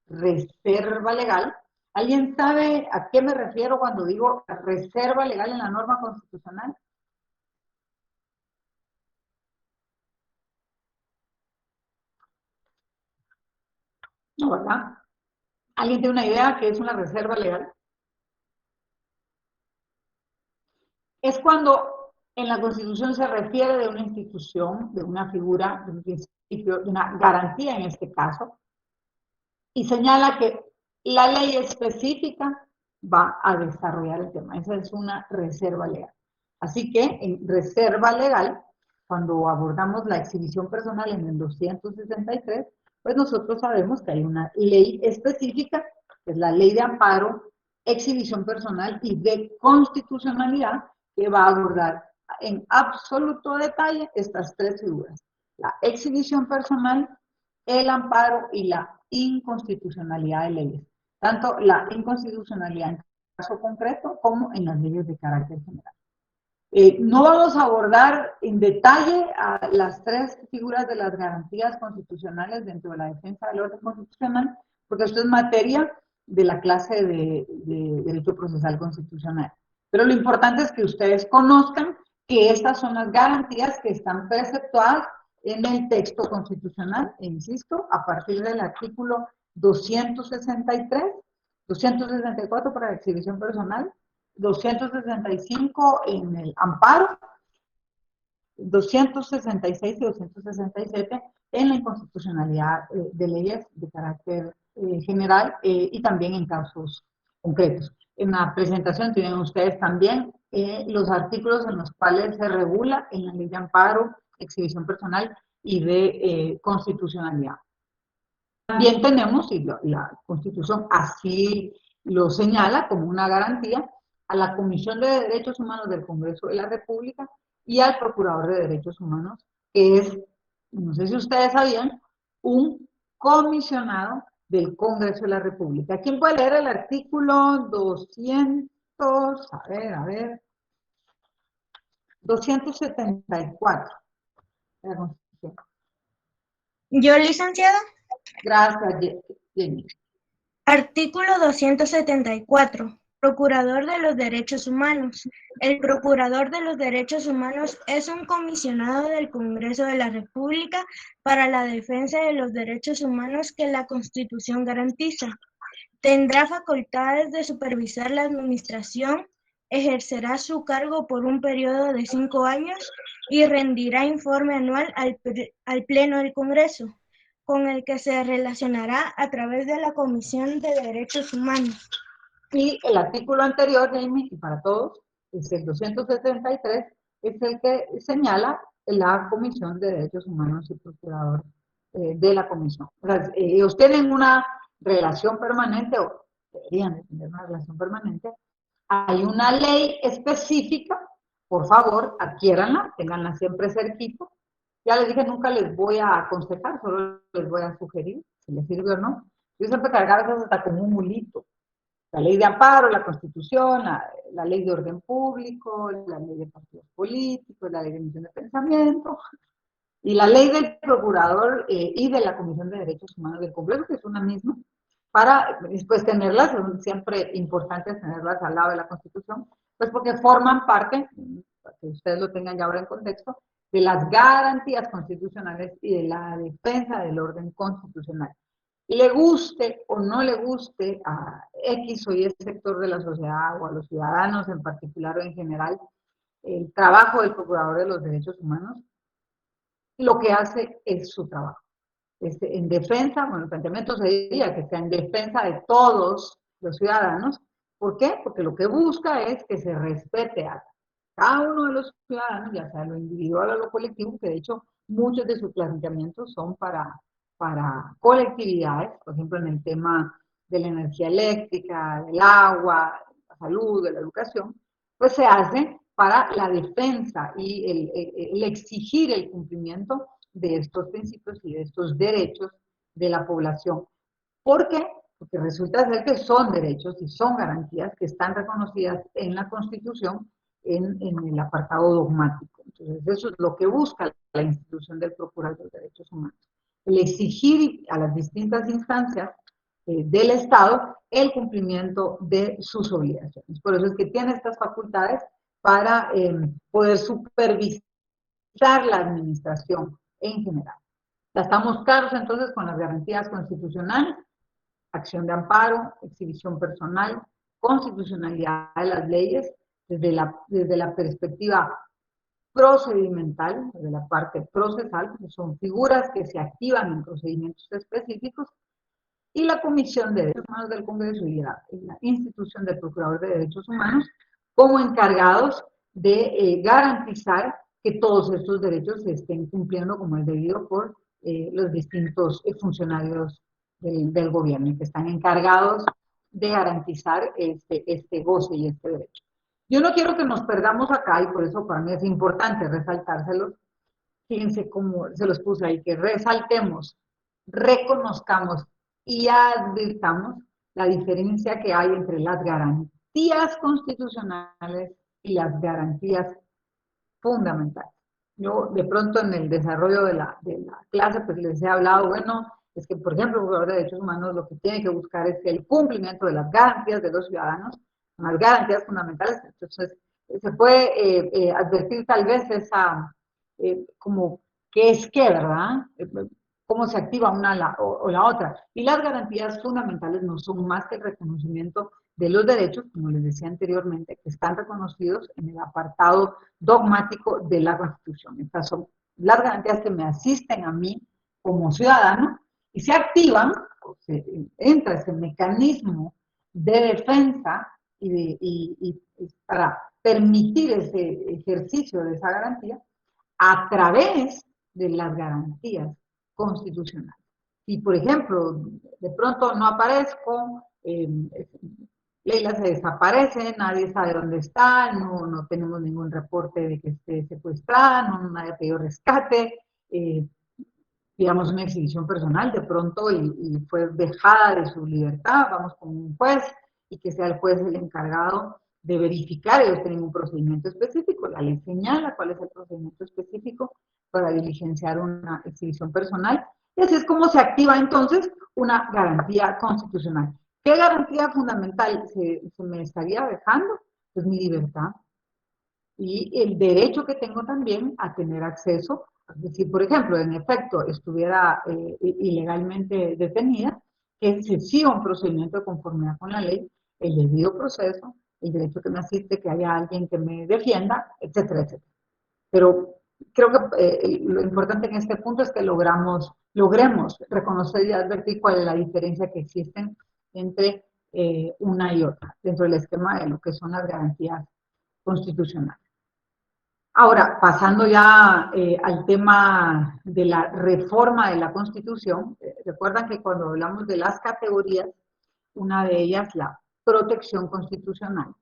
reserva legal, ¿alguien sabe a qué me refiero cuando digo reserva legal en la norma constitucional? No, ¿verdad? ¿Alguien tiene una idea qué es una reserva legal? Es cuando en la Constitución se refiere de una institución, de una figura, de un principio, de una garantía en este caso, y señala que la ley específica va a desarrollar el tema. Esa es una reserva legal. Así que en reserva legal, cuando abordamos la exhibición personal en el 263, Pues nosotros sabemos que hay una ley específica, que es la Ley de Amparo, Exhibición Personal y de Constitucionalidad, que va a abordar en absoluto detalle estas tres figuras: la exhibición personal, el amparo y la inconstitucionalidad de leyes. Tanto la inconstitucionalidad en caso concreto como en las leyes de carácter general. No vamos a abordar en detalle a las tres figuras de las garantías constitucionales dentro de la defensa del orden constitucional, porque esto es materia de la clase de Derecho Procesal Constitucional. Pero lo importante es que ustedes conozcan que estas son las garantías que están preceptuadas en el texto constitucional, e insisto, a partir del artículo 263, 264 para la exhibición personal, 265 en el amparo, 266 y 267 en la inconstitucionalidad de leyes de carácter general y también en casos concretos. En la presentación tienen ustedes también los artículos en los cuales se regula en la ley de amparo, exhibición personal y de constitucionalidad. También tenemos, y la Constitución así lo señala como una garantía, a la Comisión de Derechos Humanos del Congreso de la República y al Procurador de Derechos Humanos, que es, no sé si ustedes sabían, un comisionado del Congreso de la República. ¿Quién puede leer el artículo 274 de la Constitución? Yo, licenciada. Gracias, Jenny. Artículo 274. Procurador de los Derechos Humanos. El Procurador de los Derechos Humanos es un comisionado del Congreso de la República para la defensa de los derechos humanos que la Constitución garantiza. Tendrá facultades de supervisar la administración, ejercerá su cargo por un periodo de 5 años y rendirá informe anual al Pleno del Congreso, con el que se relacionará a través de la Comisión de Derechos Humanos. Y el artículo anterior, Jamie, y para todos, es el 273, es el que señala la Comisión de Derechos Humanos y Procurador de la Comisión. O sea, ellos tienen una relación permanente, o deberían tener una relación permanente. Hay una ley específica, por favor, adquiéranla, tenganla siempre cerquita. Ya les dije, nunca les voy a aconsejar, solo les voy a sugerir si les sirve o no. Yo siempre cargaba eso hasta como un mulito. La ley de amparo, la Constitución, la ley de orden público, la ley de partidos políticos, la ley de emisión de pensamiento, y la ley del procurador y de la Comisión de Derechos Humanos del Congreso, que es una misma, para después tenerlas, son siempre importantes tenerlas al lado de la Constitución, pues porque forman parte, para que ustedes lo tengan ya ahora en contexto, de las garantías constitucionales y de la defensa del orden constitucional. Le guste o no le guste a X o Y sector de la sociedad o a los ciudadanos en particular o en general el trabajo del Procurador de los Derechos Humanos, lo que hace es su trabajo. En defensa, bueno, el planteamiento sería que sea en defensa de todos los ciudadanos. ¿Por qué? Porque lo que busca es que se respete a cada uno de los ciudadanos, ya sea lo individual o lo colectivo, que de hecho muchos de sus planteamientos son para colectividades, por ejemplo, en el tema de la energía eléctrica, del agua, de la salud, de la educación, pues se hace para la defensa y el exigir el cumplimiento de estos principios y de estos derechos de la población. ¿Por qué? Porque resulta ser que son derechos y son garantías que están reconocidas en la Constitución en el apartado dogmático. Entonces, eso es lo que busca la institución del Procurador de los Derechos Humanos. El exigir a las distintas instancias del Estado el cumplimiento de sus obligaciones. Por eso es que tiene estas facultades para poder supervisar la administración en general. Ya estamos claros entonces con las garantías constitucionales: acción de amparo, exhibición personal, constitucionalidad de las leyes, desde la perspectiva procedimental, desde la parte procesal, que son figuras que se activan en procedimientos específicos, y la Comisión de Derechos Humanos del Congreso y la institución del Procurador de Derechos Humanos como encargados de garantizar que todos estos derechos se estén cumpliendo como es debido por los distintos funcionarios del gobierno y que están encargados de garantizar este goce y este derecho. Yo no quiero que nos perdamos acá y por eso para mí es importante resaltárselos. Fíjense cómo se los puse ahí, que resaltemos, reconozcamos y advirtamos la diferencia que hay entre las garantías constitucionales y las garantías fundamentales. Yo de pronto en el desarrollo de la clase pues les he hablado, bueno, es que por ejemplo el Procurador de Derechos Humanos lo que tiene que buscar es el cumplimiento de las garantías de los ciudadanos, las garantías fundamentales. Entonces se puede advertir tal vez esa, como qué es qué, ¿verdad? Cómo se activa una o la otra. Y las garantías fundamentales no son más que el reconocimiento de los derechos, como les decía anteriormente, que están reconocidos en el apartado dogmático de la Constitución. Estas son las garantías que me asisten a mí como ciudadano y se activan, o se entra ese mecanismo de defensa y para permitir ese ejercicio de esa garantía a través de las garantías constitucionales. Si, por ejemplo, de pronto no aparezco, Leila se desaparece, nadie sabe dónde está, no tenemos ningún reporte de que esté secuestrada, nadie ha pedido rescate, digamos una exhibición personal de pronto y fue dejada de su libertad, vamos con un juez y que sea el juez el encargado de verificar. Ellos tienen un procedimiento específico, la ley señala cuál es el procedimiento específico para diligenciar una exhibición personal, y así es como se activa entonces una garantía constitucional. ¿Qué garantía fundamental se me estaría dejando? Pues mi libertad y el derecho que tengo también a tener acceso. Si, por ejemplo, en efecto estuviera ilegalmente detenida, que se siga un procedimiento de conformidad con la ley, el debido proceso, el derecho que me asiste, que haya alguien que me defienda, etcétera, etcétera. Pero creo que lo importante en este punto es que logremos reconocer y advertir cuál es la diferencia que existen entre una y otra, dentro del esquema de lo que son las garantías constitucionales. Ahora, pasando ya al tema de la reforma de la Constitución, recuerdan que cuando hablamos de las categorías, una de ellas la protección constitucional,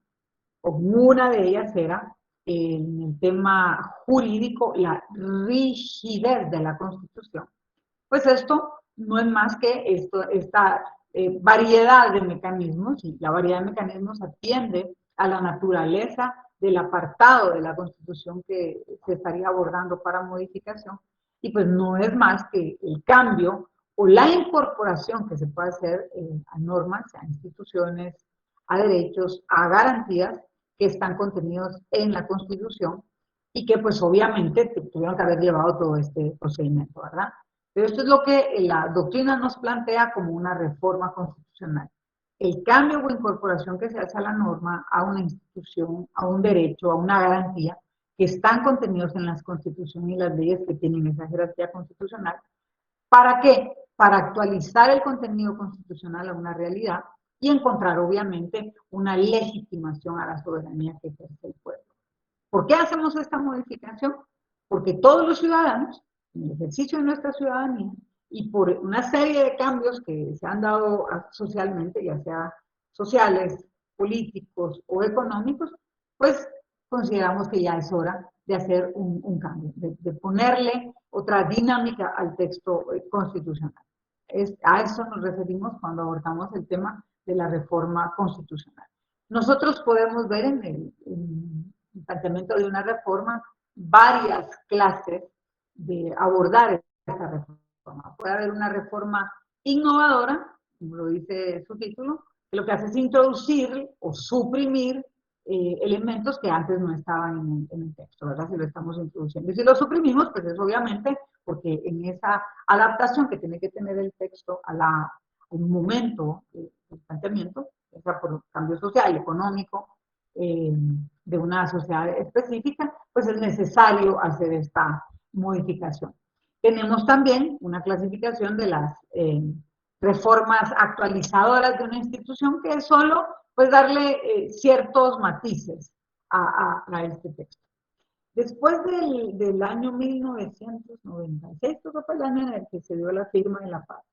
o una de ellas era en el tema jurídico la rigidez de la Constitución. Pues esto no es más que esta variedad de mecanismos, y la variedad de mecanismos atiende a la naturaleza del apartado de la Constitución que se estaría abordando para modificación, y pues no es más que el cambio o la incorporación que se puede hacer a normas, a instituciones, a derechos, a garantías que están contenidos en la Constitución y que pues obviamente tuvieron que haber llevado todo este procedimiento, ¿verdad? Pero esto es lo que la doctrina nos plantea como una reforma constitucional. El cambio o incorporación que se hace a la norma, a una institución, a un derecho, a una garantía, que están contenidos en las constituciones y las leyes que tienen esa jerarquía constitucional. ¿Para qué? Para actualizar el contenido constitucional a una realidad y encontrar, obviamente, una legitimación a la soberanía que ejerce el pueblo. ¿Por qué hacemos esta modificación? Porque todos los ciudadanos, en el ejercicio de nuestra ciudadanía, y por una serie de cambios que se han dado socialmente, ya sea sociales, políticos o económicos, pues consideramos que ya es hora de hacer un cambio, de ponerle otra dinámica al texto constitucional. A eso nos referimos cuando abordamos el tema de la reforma constitucional. Nosotros podemos ver en el planteamiento de una reforma varias clases de abordar esta reforma. Puede haber una reforma innovadora, como lo dice su título, que lo que hace es introducir o suprimir elementos que antes no estaban en el texto, ¿verdad? Si lo estamos introduciendo. Y si lo suprimimos, pues es obviamente porque en esa adaptación que tiene que tener el texto al momento del planteamiento, o sea, por cambio social, económico, de una sociedad específica, pues es necesario hacer esta modificación. Tenemos también una clasificación de las reformas actualizadoras de una institución, que es solo pues darle ciertos matices a este texto. Después del año 1996, creo que fue el año en el que se dio la firma de la paz,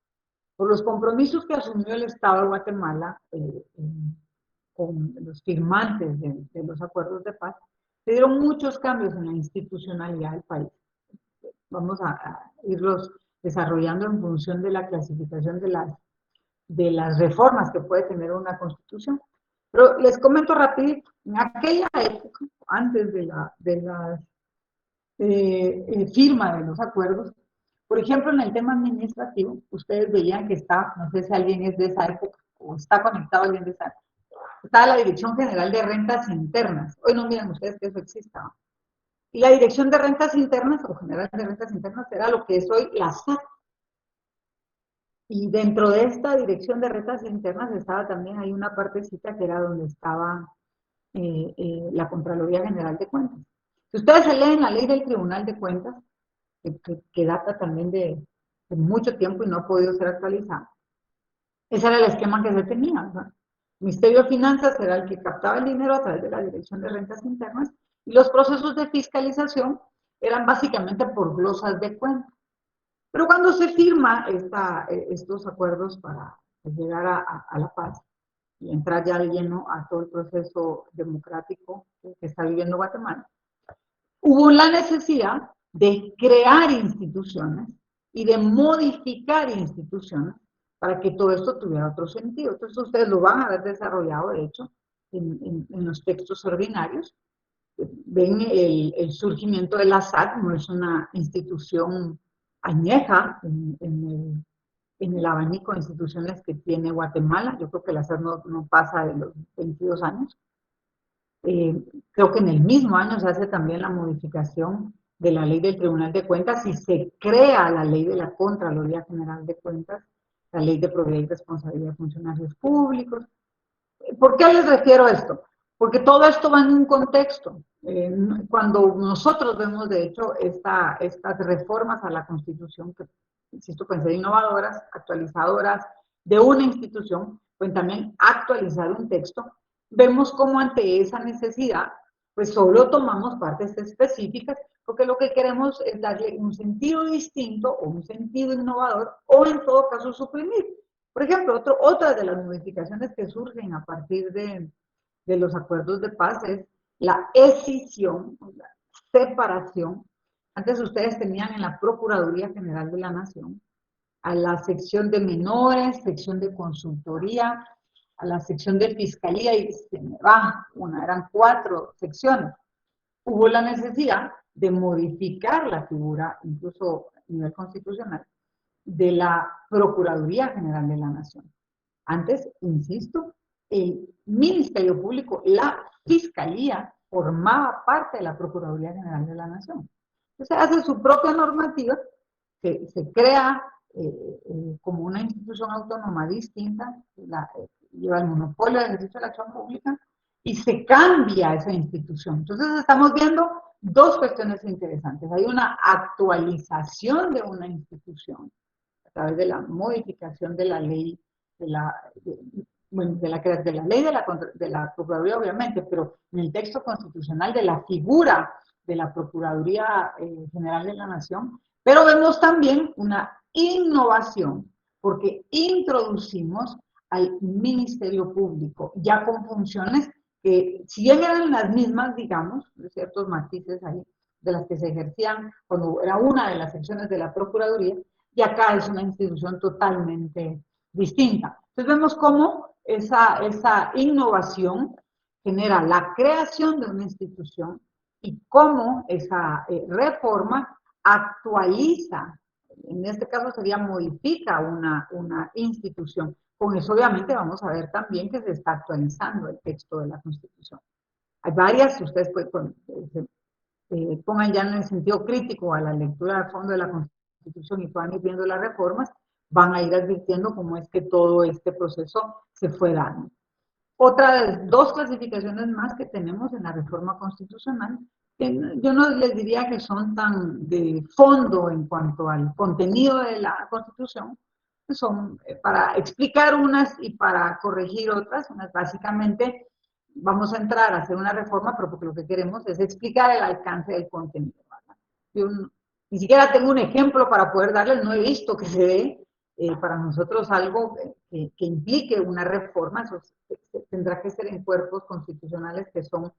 por los compromisos que asumió el Estado de Guatemala con los firmantes de los acuerdos de paz, se dieron muchos cambios en la institucionalidad del país. Vamos a irlos desarrollando en función de la clasificación de las reformas que puede tener una constitución. Pero les comento rapidito, en aquella época, antes de la firma de los acuerdos, por ejemplo, en el tema administrativo, ustedes veían que está, no sé si alguien es de esa época o está conectado a alguien de esa época, estaba la Dirección General de Rentas Internas. Hoy no miran ustedes que eso exista. Y la Dirección de Rentas Internas, o General de Rentas Internas, era lo que es hoy la SAT. Y dentro de esta Dirección de Rentas Internas estaba también, hay una partecita que era donde estaba la Contraloría General de Cuentas. Si ustedes se leen la ley del Tribunal de Cuentas, que data también de mucho tiempo y no ha podido ser actualizada, ese era el esquema que se tenía, ¿verdad? El Ministerio de Finanzas era el que captaba el dinero a través de la Dirección de Rentas Internas y los procesos de fiscalización eran básicamente por glosas de cuentas. Pero cuando se firma estos acuerdos para llegar a la paz y entrar ya de lleno a todo el proceso democrático que está viviendo Guatemala, hubo la necesidad de crear instituciones y de modificar instituciones para que todo esto tuviera otro sentido. Entonces ustedes lo van a ver desarrollado, de hecho, en los textos ordinarios. Ven el surgimiento de la SAT, no es una institución añeja en el abanico de instituciones que tiene Guatemala. Yo creo que la SAT no pasa de los 22 años. Creo que en el mismo año se hace también la modificación de la ley del Tribunal de Cuentas y se crea la ley de la Contraloría General de Cuentas, la ley de probidad y responsabilidad de funcionarios públicos. ¿Por qué les refiero a esto? Porque todo esto va en un contexto. Cuando nosotros vemos, de hecho, estas reformas a la Constitución, que, insisto, pueden ser innovadoras, actualizadoras de una institución, pueden también actualizar un texto, vemos cómo ante esa necesidad, pues solo tomamos partes específicas, porque lo que queremos es darle un sentido distinto o un sentido innovador, o en todo caso suprimir. Por ejemplo, otra de las modificaciones que surgen a partir de los acuerdos de paz es la escisión, la separación. Antes ustedes tenían en la Procuraduría General de la Nación a la sección de menores, sección de consultoría, a la sección de fiscalía, y se me va eran 4 secciones. Hubo la necesidad de modificar la figura, incluso a nivel constitucional, de la Procuraduría General de la Nación. Antes, insisto, el Ministerio Público, la Fiscalía, formaba parte de la Procuraduría General de la Nación. Entonces hace su propia normativa, que se crea como una institución autónoma distinta, lleva el monopolio del ejercicio de la acción pública, y se cambia esa institución. Entonces estamos viendo 2 cuestiones interesantes. Hay una actualización de una institución, a través de la modificación de la ley, de la ley de la Procuraduría, obviamente, pero en el texto constitucional de la figura de la Procuraduría General de la Nación, pero vemos también una innovación, porque introducimos al Ministerio Público, ya con funciones que, si bien eran las mismas, digamos, ciertos matices ahí, de las que se ejercían cuando era una de las secciones de la Procuraduría, y acá es una institución totalmente distinta. Entonces vemos cómo esa innovación genera la creación de una institución y cómo esa reforma actualiza, en este caso sería modifica una institución. Con eso obviamente vamos a ver también que se está actualizando el texto de la Constitución. Hay varias, ustedes pueden, pongan ya en el sentido crítico a la lectura de fondo de la Constitución y puedan ir viendo las reformas, van a ir advirtiendo cómo es que todo este proceso se fue dando. Otra de 2 clasificaciones más que tenemos en la reforma constitucional, que yo no les diría que son tan de fondo en cuanto al contenido de la Constitución, son para explicar unas y para corregir otras, básicamente vamos a entrar a hacer una reforma, pero porque lo que queremos es explicar el alcance del contenido, ¿verdad? Yo ni siquiera tengo un ejemplo para poder darles, no he visto que se dé para nosotros algo que implique una reforma. Eso tendrá que ser en cuerpos constitucionales que son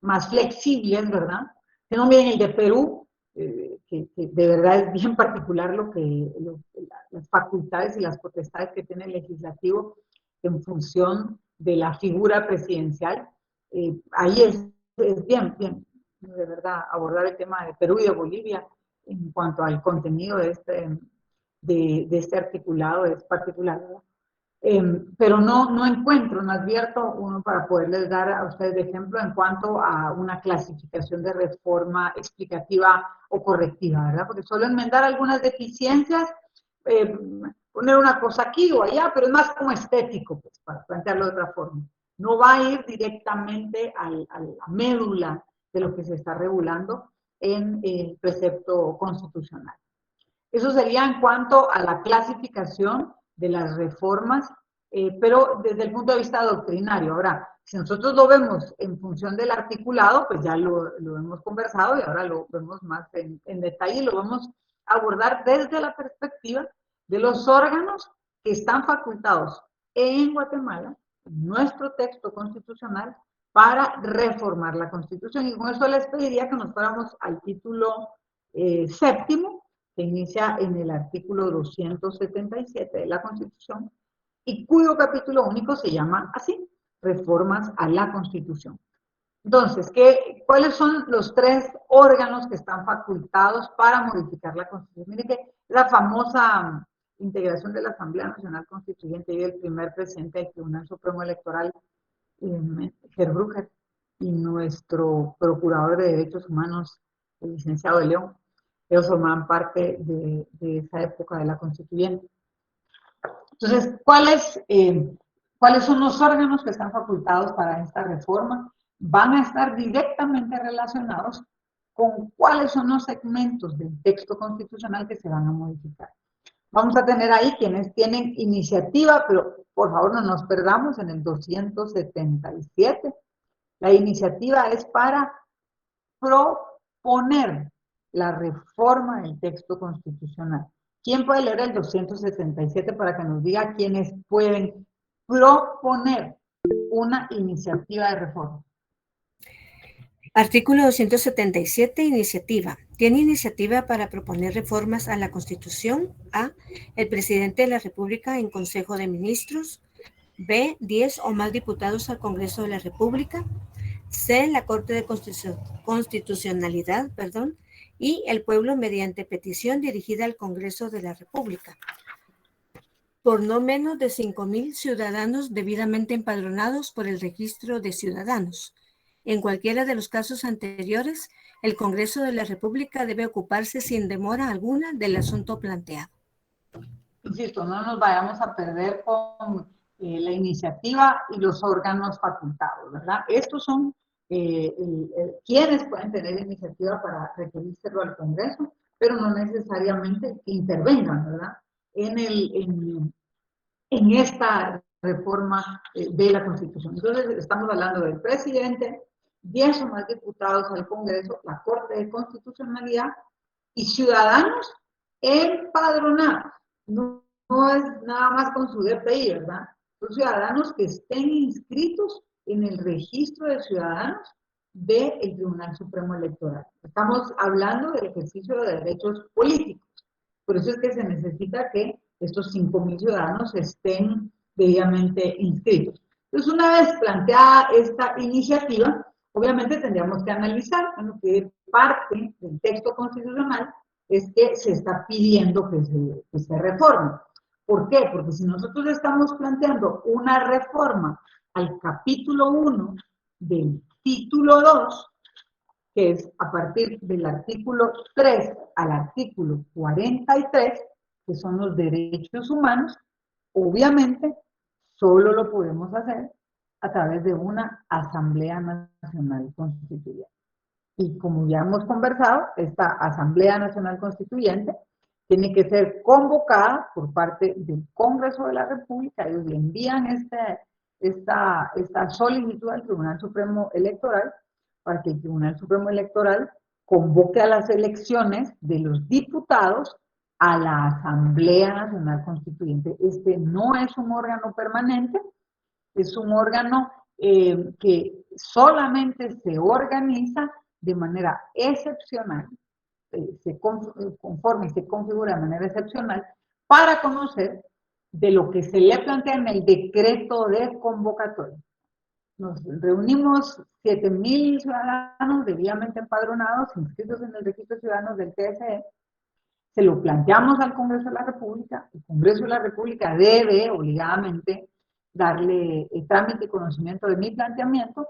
más flexibles, ¿verdad? Que no miren el de Perú, que de verdad es bien particular las facultades y las potestades que tiene el legislativo en función de la figura presidencial. Ahí es bien, de verdad, abordar el tema de Perú y de Bolivia en cuanto al contenido de este articulado es particular, ¿verdad? Pero no encuentro, no advierto uno para poderles dar a ustedes de ejemplo en cuanto a una clasificación de reforma explicativa o correctiva, ¿verdad? Porque solo enmendar algunas deficiencias, poner una cosa aquí o allá, pero es más como estético, pues, para plantearlo de otra forma. No va a ir directamente a la médula de lo que se está regulando en el precepto constitucional. Eso sería en cuanto a la clasificación de las reformas, pero desde el punto de vista doctrinario. Ahora, si nosotros lo vemos en función del articulado, pues ya lo hemos conversado y ahora lo vemos más en detalle y lo vamos a abordar desde la perspectiva de los órganos que están facultados en Guatemala, en nuestro texto constitucional, para reformar la Constitución. Y con eso les pediría que nos fuéramos al título séptimo, que inicia en el artículo 277 de la Constitución y cuyo capítulo único se llama así, Reformas a la Constitución. Entonces, ¿cuáles son los tres órganos que están facultados para modificar la Constitución? Miren que la famosa integración de la Asamblea Nacional Constituyente y el primer presidente del Tribunal Supremo Electoral, Gerbrugger, y nuestro procurador de derechos humanos, el licenciado de León, ellos formaban parte de esa época de la constituyente. Entonces, ¿cuáles son los órganos que están facultados para esta reforma? Van a estar directamente relacionados con cuáles son los segmentos del texto constitucional que se van a modificar. Vamos a tener ahí quienes tienen iniciativa, pero por favor no nos perdamos en el 277. La iniciativa es para proponer la reforma del texto constitucional. ¿Quién puede leer el 277 para que nos diga quiénes pueden proponer una iniciativa de reforma? Artículo 277, iniciativa. Tiene iniciativa para proponer reformas a la Constitución. A. El presidente de la República en Consejo de Ministros. B. 10 o más diputados al Congreso de la República. C. La Corte de Constitucionalidad, y el pueblo mediante petición dirigida al Congreso de la República. Por no menos de 5,000 ciudadanos debidamente empadronados por el Registro de Ciudadanos. En cualquiera de los casos anteriores, el Congreso de la República debe ocuparse sin demora alguna del asunto planteado. Insisto, no nos vayamos a perder con la iniciativa y los órganos facultados, ¿verdad? Estos son quienes pueden tener iniciativa para requerírselo al Congreso, pero no necesariamente que intervengan, ¿verdad? En esta reforma de la Constitución. Entonces, estamos hablando del presidente, 10 o más diputados al Congreso, la Corte de Constitucionalidad y ciudadanos empadronados. No es nada más con su DPI, ¿verdad? Son ciudadanos que estén inscritos en el registro de ciudadanos del Tribunal Supremo Electoral. Estamos hablando del ejercicio de derechos políticos. Por eso es que se necesita que estos 5,000 ciudadanos estén debidamente inscritos. Entonces, una vez planteada esta iniciativa, obviamente tendríamos que analizar, bueno, que parte del texto constitucional es que se está pidiendo que se reforme. ¿Por qué? Porque si nosotros estamos planteando una reforma al capítulo 1 del título 2, que es a partir del artículo 3 al artículo 43, que son los derechos humanos, obviamente solo lo podemos hacer a través de una Asamblea Nacional Constituyente. Y como ya hemos conversado, esta Asamblea Nacional Constituyente tiene que ser convocada por parte del Congreso de la República. Ellos le envían esta solicitud al Tribunal Supremo Electoral para que el Tribunal Supremo Electoral convoque a las elecciones de los diputados a la Asamblea Nacional Constituyente. Este no es un órgano permanente, es un órgano que solamente se organiza de manera excepcional, se conforma y se configura de manera excepcional para conocer de lo que se le plantea en el decreto de convocatoria. Nos reunimos 7,000 ciudadanos debidamente empadronados, inscritos en el registro de ciudadanos del TSE, se lo planteamos al Congreso de la República, el Congreso de la República debe obligadamente darle el trámite y conocimiento de mi planteamiento,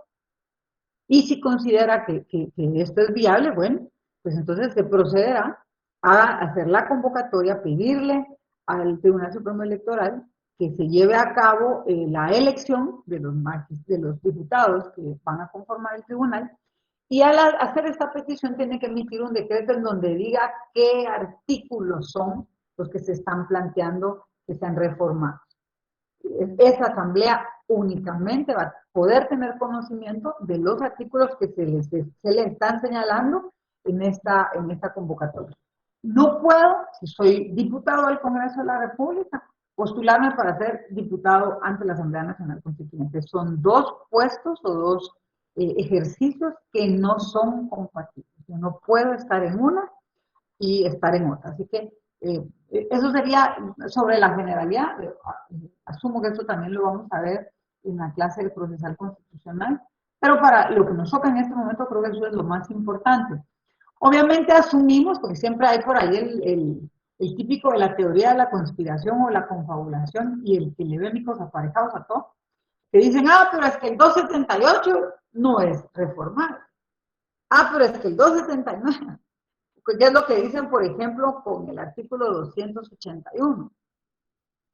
y si considera que esto es viable, bueno, pues entonces se procederá a hacer la convocatoria, pedirle al Tribunal Supremo Electoral que se lleve a cabo la elección de los diputados que van a conformar el tribunal, y al hacer esta petición tiene que emitir un decreto en donde diga qué artículos son los que se están planteando que sean reformados. Esa asamblea únicamente va a poder tener conocimiento de los artículos que se le están señalando en esta convocatoria. No puedo, si soy diputado del Congreso de la República, postularme para ser diputado ante la Asamblea Nacional Constituyente. Son dos puestos o dos ejercicios que no son compatibles. Yo no puedo estar en una y estar en otra. Así que eso sería sobre la generalidad. Asumo que esto también lo vamos a ver en la clase de procesal constitucional, pero para lo que nos toca en este momento creo que eso es lo más importante. Obviamente asumimos, porque siempre hay por ahí el típico de la teoría de la conspiración o la confabulación y el que le ve micos aparejados a todo, que dicen, pero es que el 278 no es reformar. Pero es que el 279, ¿qué es lo que dicen, por ejemplo, con el artículo 281?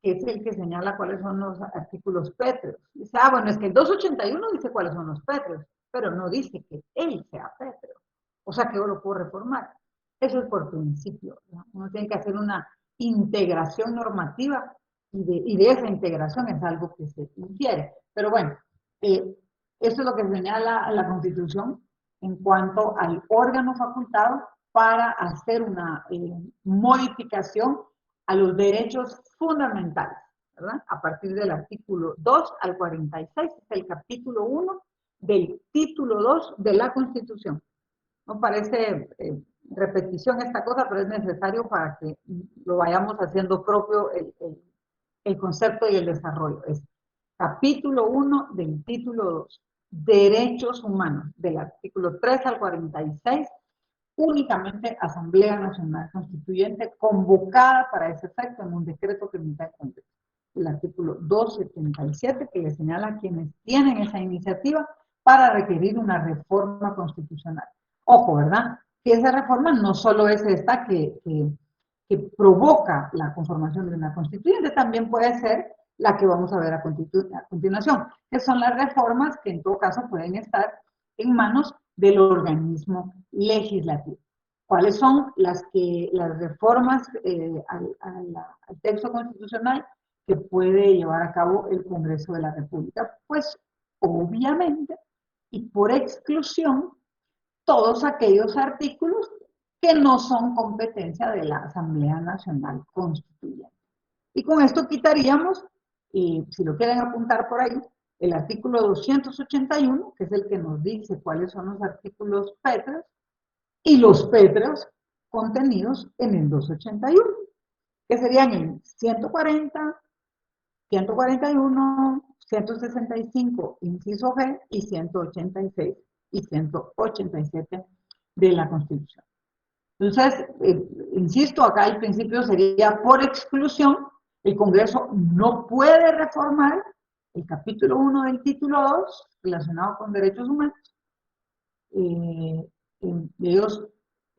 Que es el que señala cuáles son los artículos pétreos. Dice, bueno, es que el 281 dice cuáles son los pétreos, pero no dice que él sea pétreo. O sea que yo lo puedo reformar. Eso es por principio, ¿no? Uno tiene que hacer una integración normativa y de esa integración es algo que se infiere. Pero bueno, eso es lo que señala la Constitución en cuanto al órgano facultado para hacer una modificación a los derechos fundamentales, ¿verdad? A partir del artículo 2 al 46, es el capítulo 1 del título 2 de la Constitución. No parece repetición esta cosa, pero es necesario para que lo vayamos haciendo propio el concepto y el desarrollo. Es capítulo 1 del título 2, derechos humanos, del artículo 3 al 46, únicamente Asamblea Nacional Constituyente convocada para ese efecto en un decreto que emita el Congreso. El artículo 277 que le señala a quienes tienen esa iniciativa para requerir una reforma constitucional. Ojo, ¿verdad? Que esa reforma no solo es esta que provoca la conformación de una constituyente, también puede ser la que vamos a ver a continuación, que son las reformas que en todo caso pueden estar en manos del organismo legislativo. ¿Cuáles son las reformas al texto constitucional que puede llevar a cabo el Congreso de la República? Pues obviamente y por exclusión todos aquellos artículos que no son competencia de la Asamblea Nacional Constituyente. Y con esto quitaríamos, si lo quieren apuntar por ahí, el artículo 281, que es el que nos dice cuáles son los artículos pétreos, y los pétreos contenidos en el 281, que serían el 140, 141, 165, inciso G, y 186 y 187 de la Constitución. Entonces, insisto, acá el principio sería por exclusión, el Congreso no puede reformar el capítulo 1 del título 2 relacionado con derechos humanos.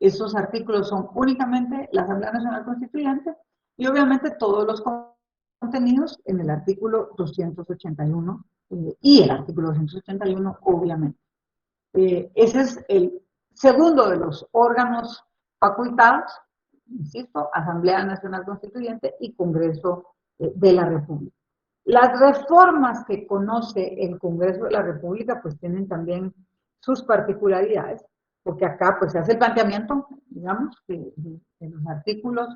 Esos artículos son únicamente la Asamblea Nacional Constituyente y obviamente todos los contenidos en el artículo 281 y el artículo 281 obviamente. Ese es el segundo de los órganos facultados, insisto, Asamblea Nacional Constituyente y Congreso de la República. Las reformas que conoce el Congreso de la República pues tienen también sus particularidades, porque acá pues se hace el planteamiento, digamos, de los artículos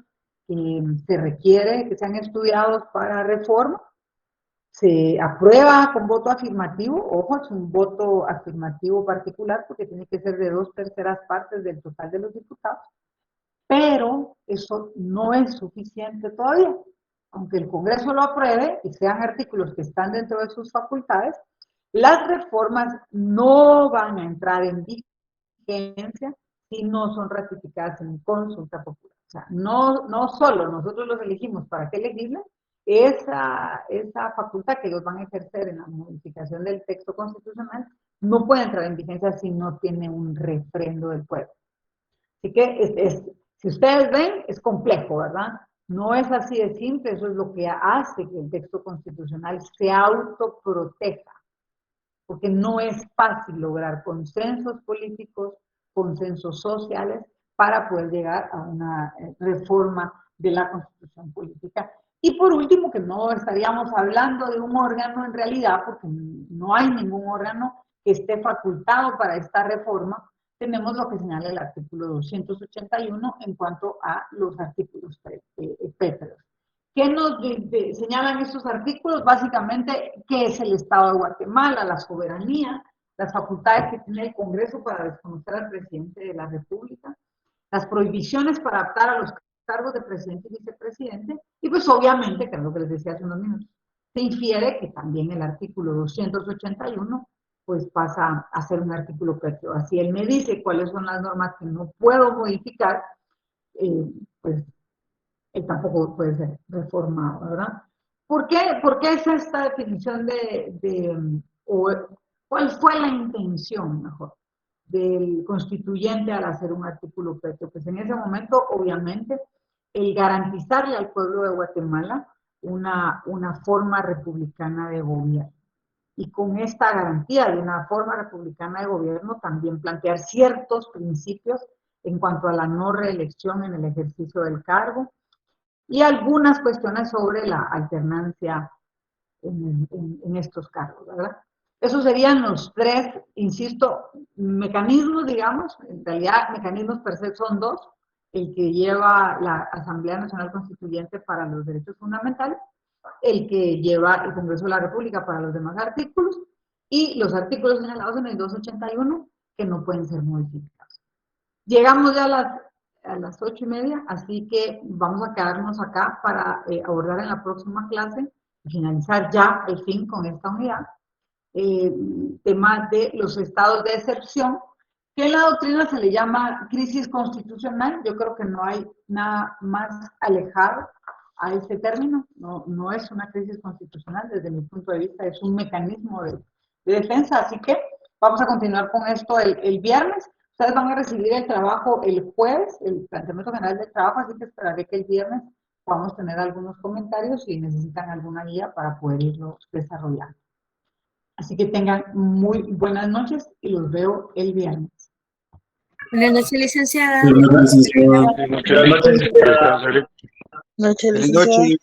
que se requiere que sean estudiados para reforma, se aprueba con voto afirmativo, ojo, es un voto afirmativo particular porque tiene que ser de 2/3 partes del total de los diputados, pero eso no es suficiente todavía. Aunque el Congreso lo apruebe y sean artículos que están dentro de sus facultades, las reformas no van a entrar en vigencia si no son ratificadas en consulta popular. O sea, no solo nosotros los elegimos para que legislen, esa facultad que ellos van a ejercer en la modificación del texto constitucional no puede entrar en vigencia si no tiene un refrendo del pueblo. Así que si ustedes ven, es complejo, ¿verdad? No es así de simple, eso es lo que hace que el texto constitucional se autoproteja, porque no es fácil lograr consensos políticos, consensos sociales, para poder llegar a una reforma de la Constitución política. Y por último, que no estaríamos hablando de un órgano en realidad, porque no hay ningún órgano que esté facultado para esta reforma, tenemos lo que señala el artículo 281 en cuanto a los artículos pétreos. ¿Qué nos señalan estos artículos? Básicamente, ¿qué es el Estado de Guatemala? La soberanía, las facultades que tiene el Congreso para desconocer al presidente de la República, las prohibiciones para adaptar a los cargos de presidente y vicepresidente, y pues obviamente, que es lo que les decía hace unos minutos, se infiere que también el artículo 281 pues pasa a ser un artículo pétreo. Así él me dice cuáles son las normas que no puedo modificar, pues él tampoco puede ser reformado, ¿verdad? ¿Por qué es esta definición o cuál fue la intención, mejor, del constituyente al hacer un artículo pétreo? Pues en ese momento, obviamente, el garantizarle al pueblo de Guatemala una forma republicana de gobierno. Y con esta garantía de una forma republicana de gobierno, también plantear ciertos principios en cuanto a la no reelección en el ejercicio del cargo, y algunas cuestiones sobre la alternancia en estos cargos, ¿verdad? Esos serían los tres, insisto, mecanismos, digamos, en realidad mecanismos per se son dos, el que lleva la Asamblea Nacional Constituyente para los derechos fundamentales, el que lleva el Congreso de la República para los demás artículos, y los artículos señalados en el 281 que no pueden ser modificados. Llegamos ya a las 8:30, así que vamos a quedarnos acá para abordar en la próxima clase y finalizar ya el fin con esta unidad, tema de los estados de excepción, que en la doctrina se le llama crisis constitucional. Yo creo que no hay nada más alejado a este término, no es una crisis constitucional desde mi punto de vista, es un mecanismo de defensa, así que vamos a continuar con esto el viernes. Ustedes van a recibir el trabajo el jueves, el planteamiento general del trabajo, así que esperaré que el viernes podamos tener algunos comentarios si necesitan alguna guía para poder irlos desarrollando. Así que tengan muy buenas noches y los veo el viernes. Buenas noches, licenciada. Buenas noches, licenciada. Buenas noches.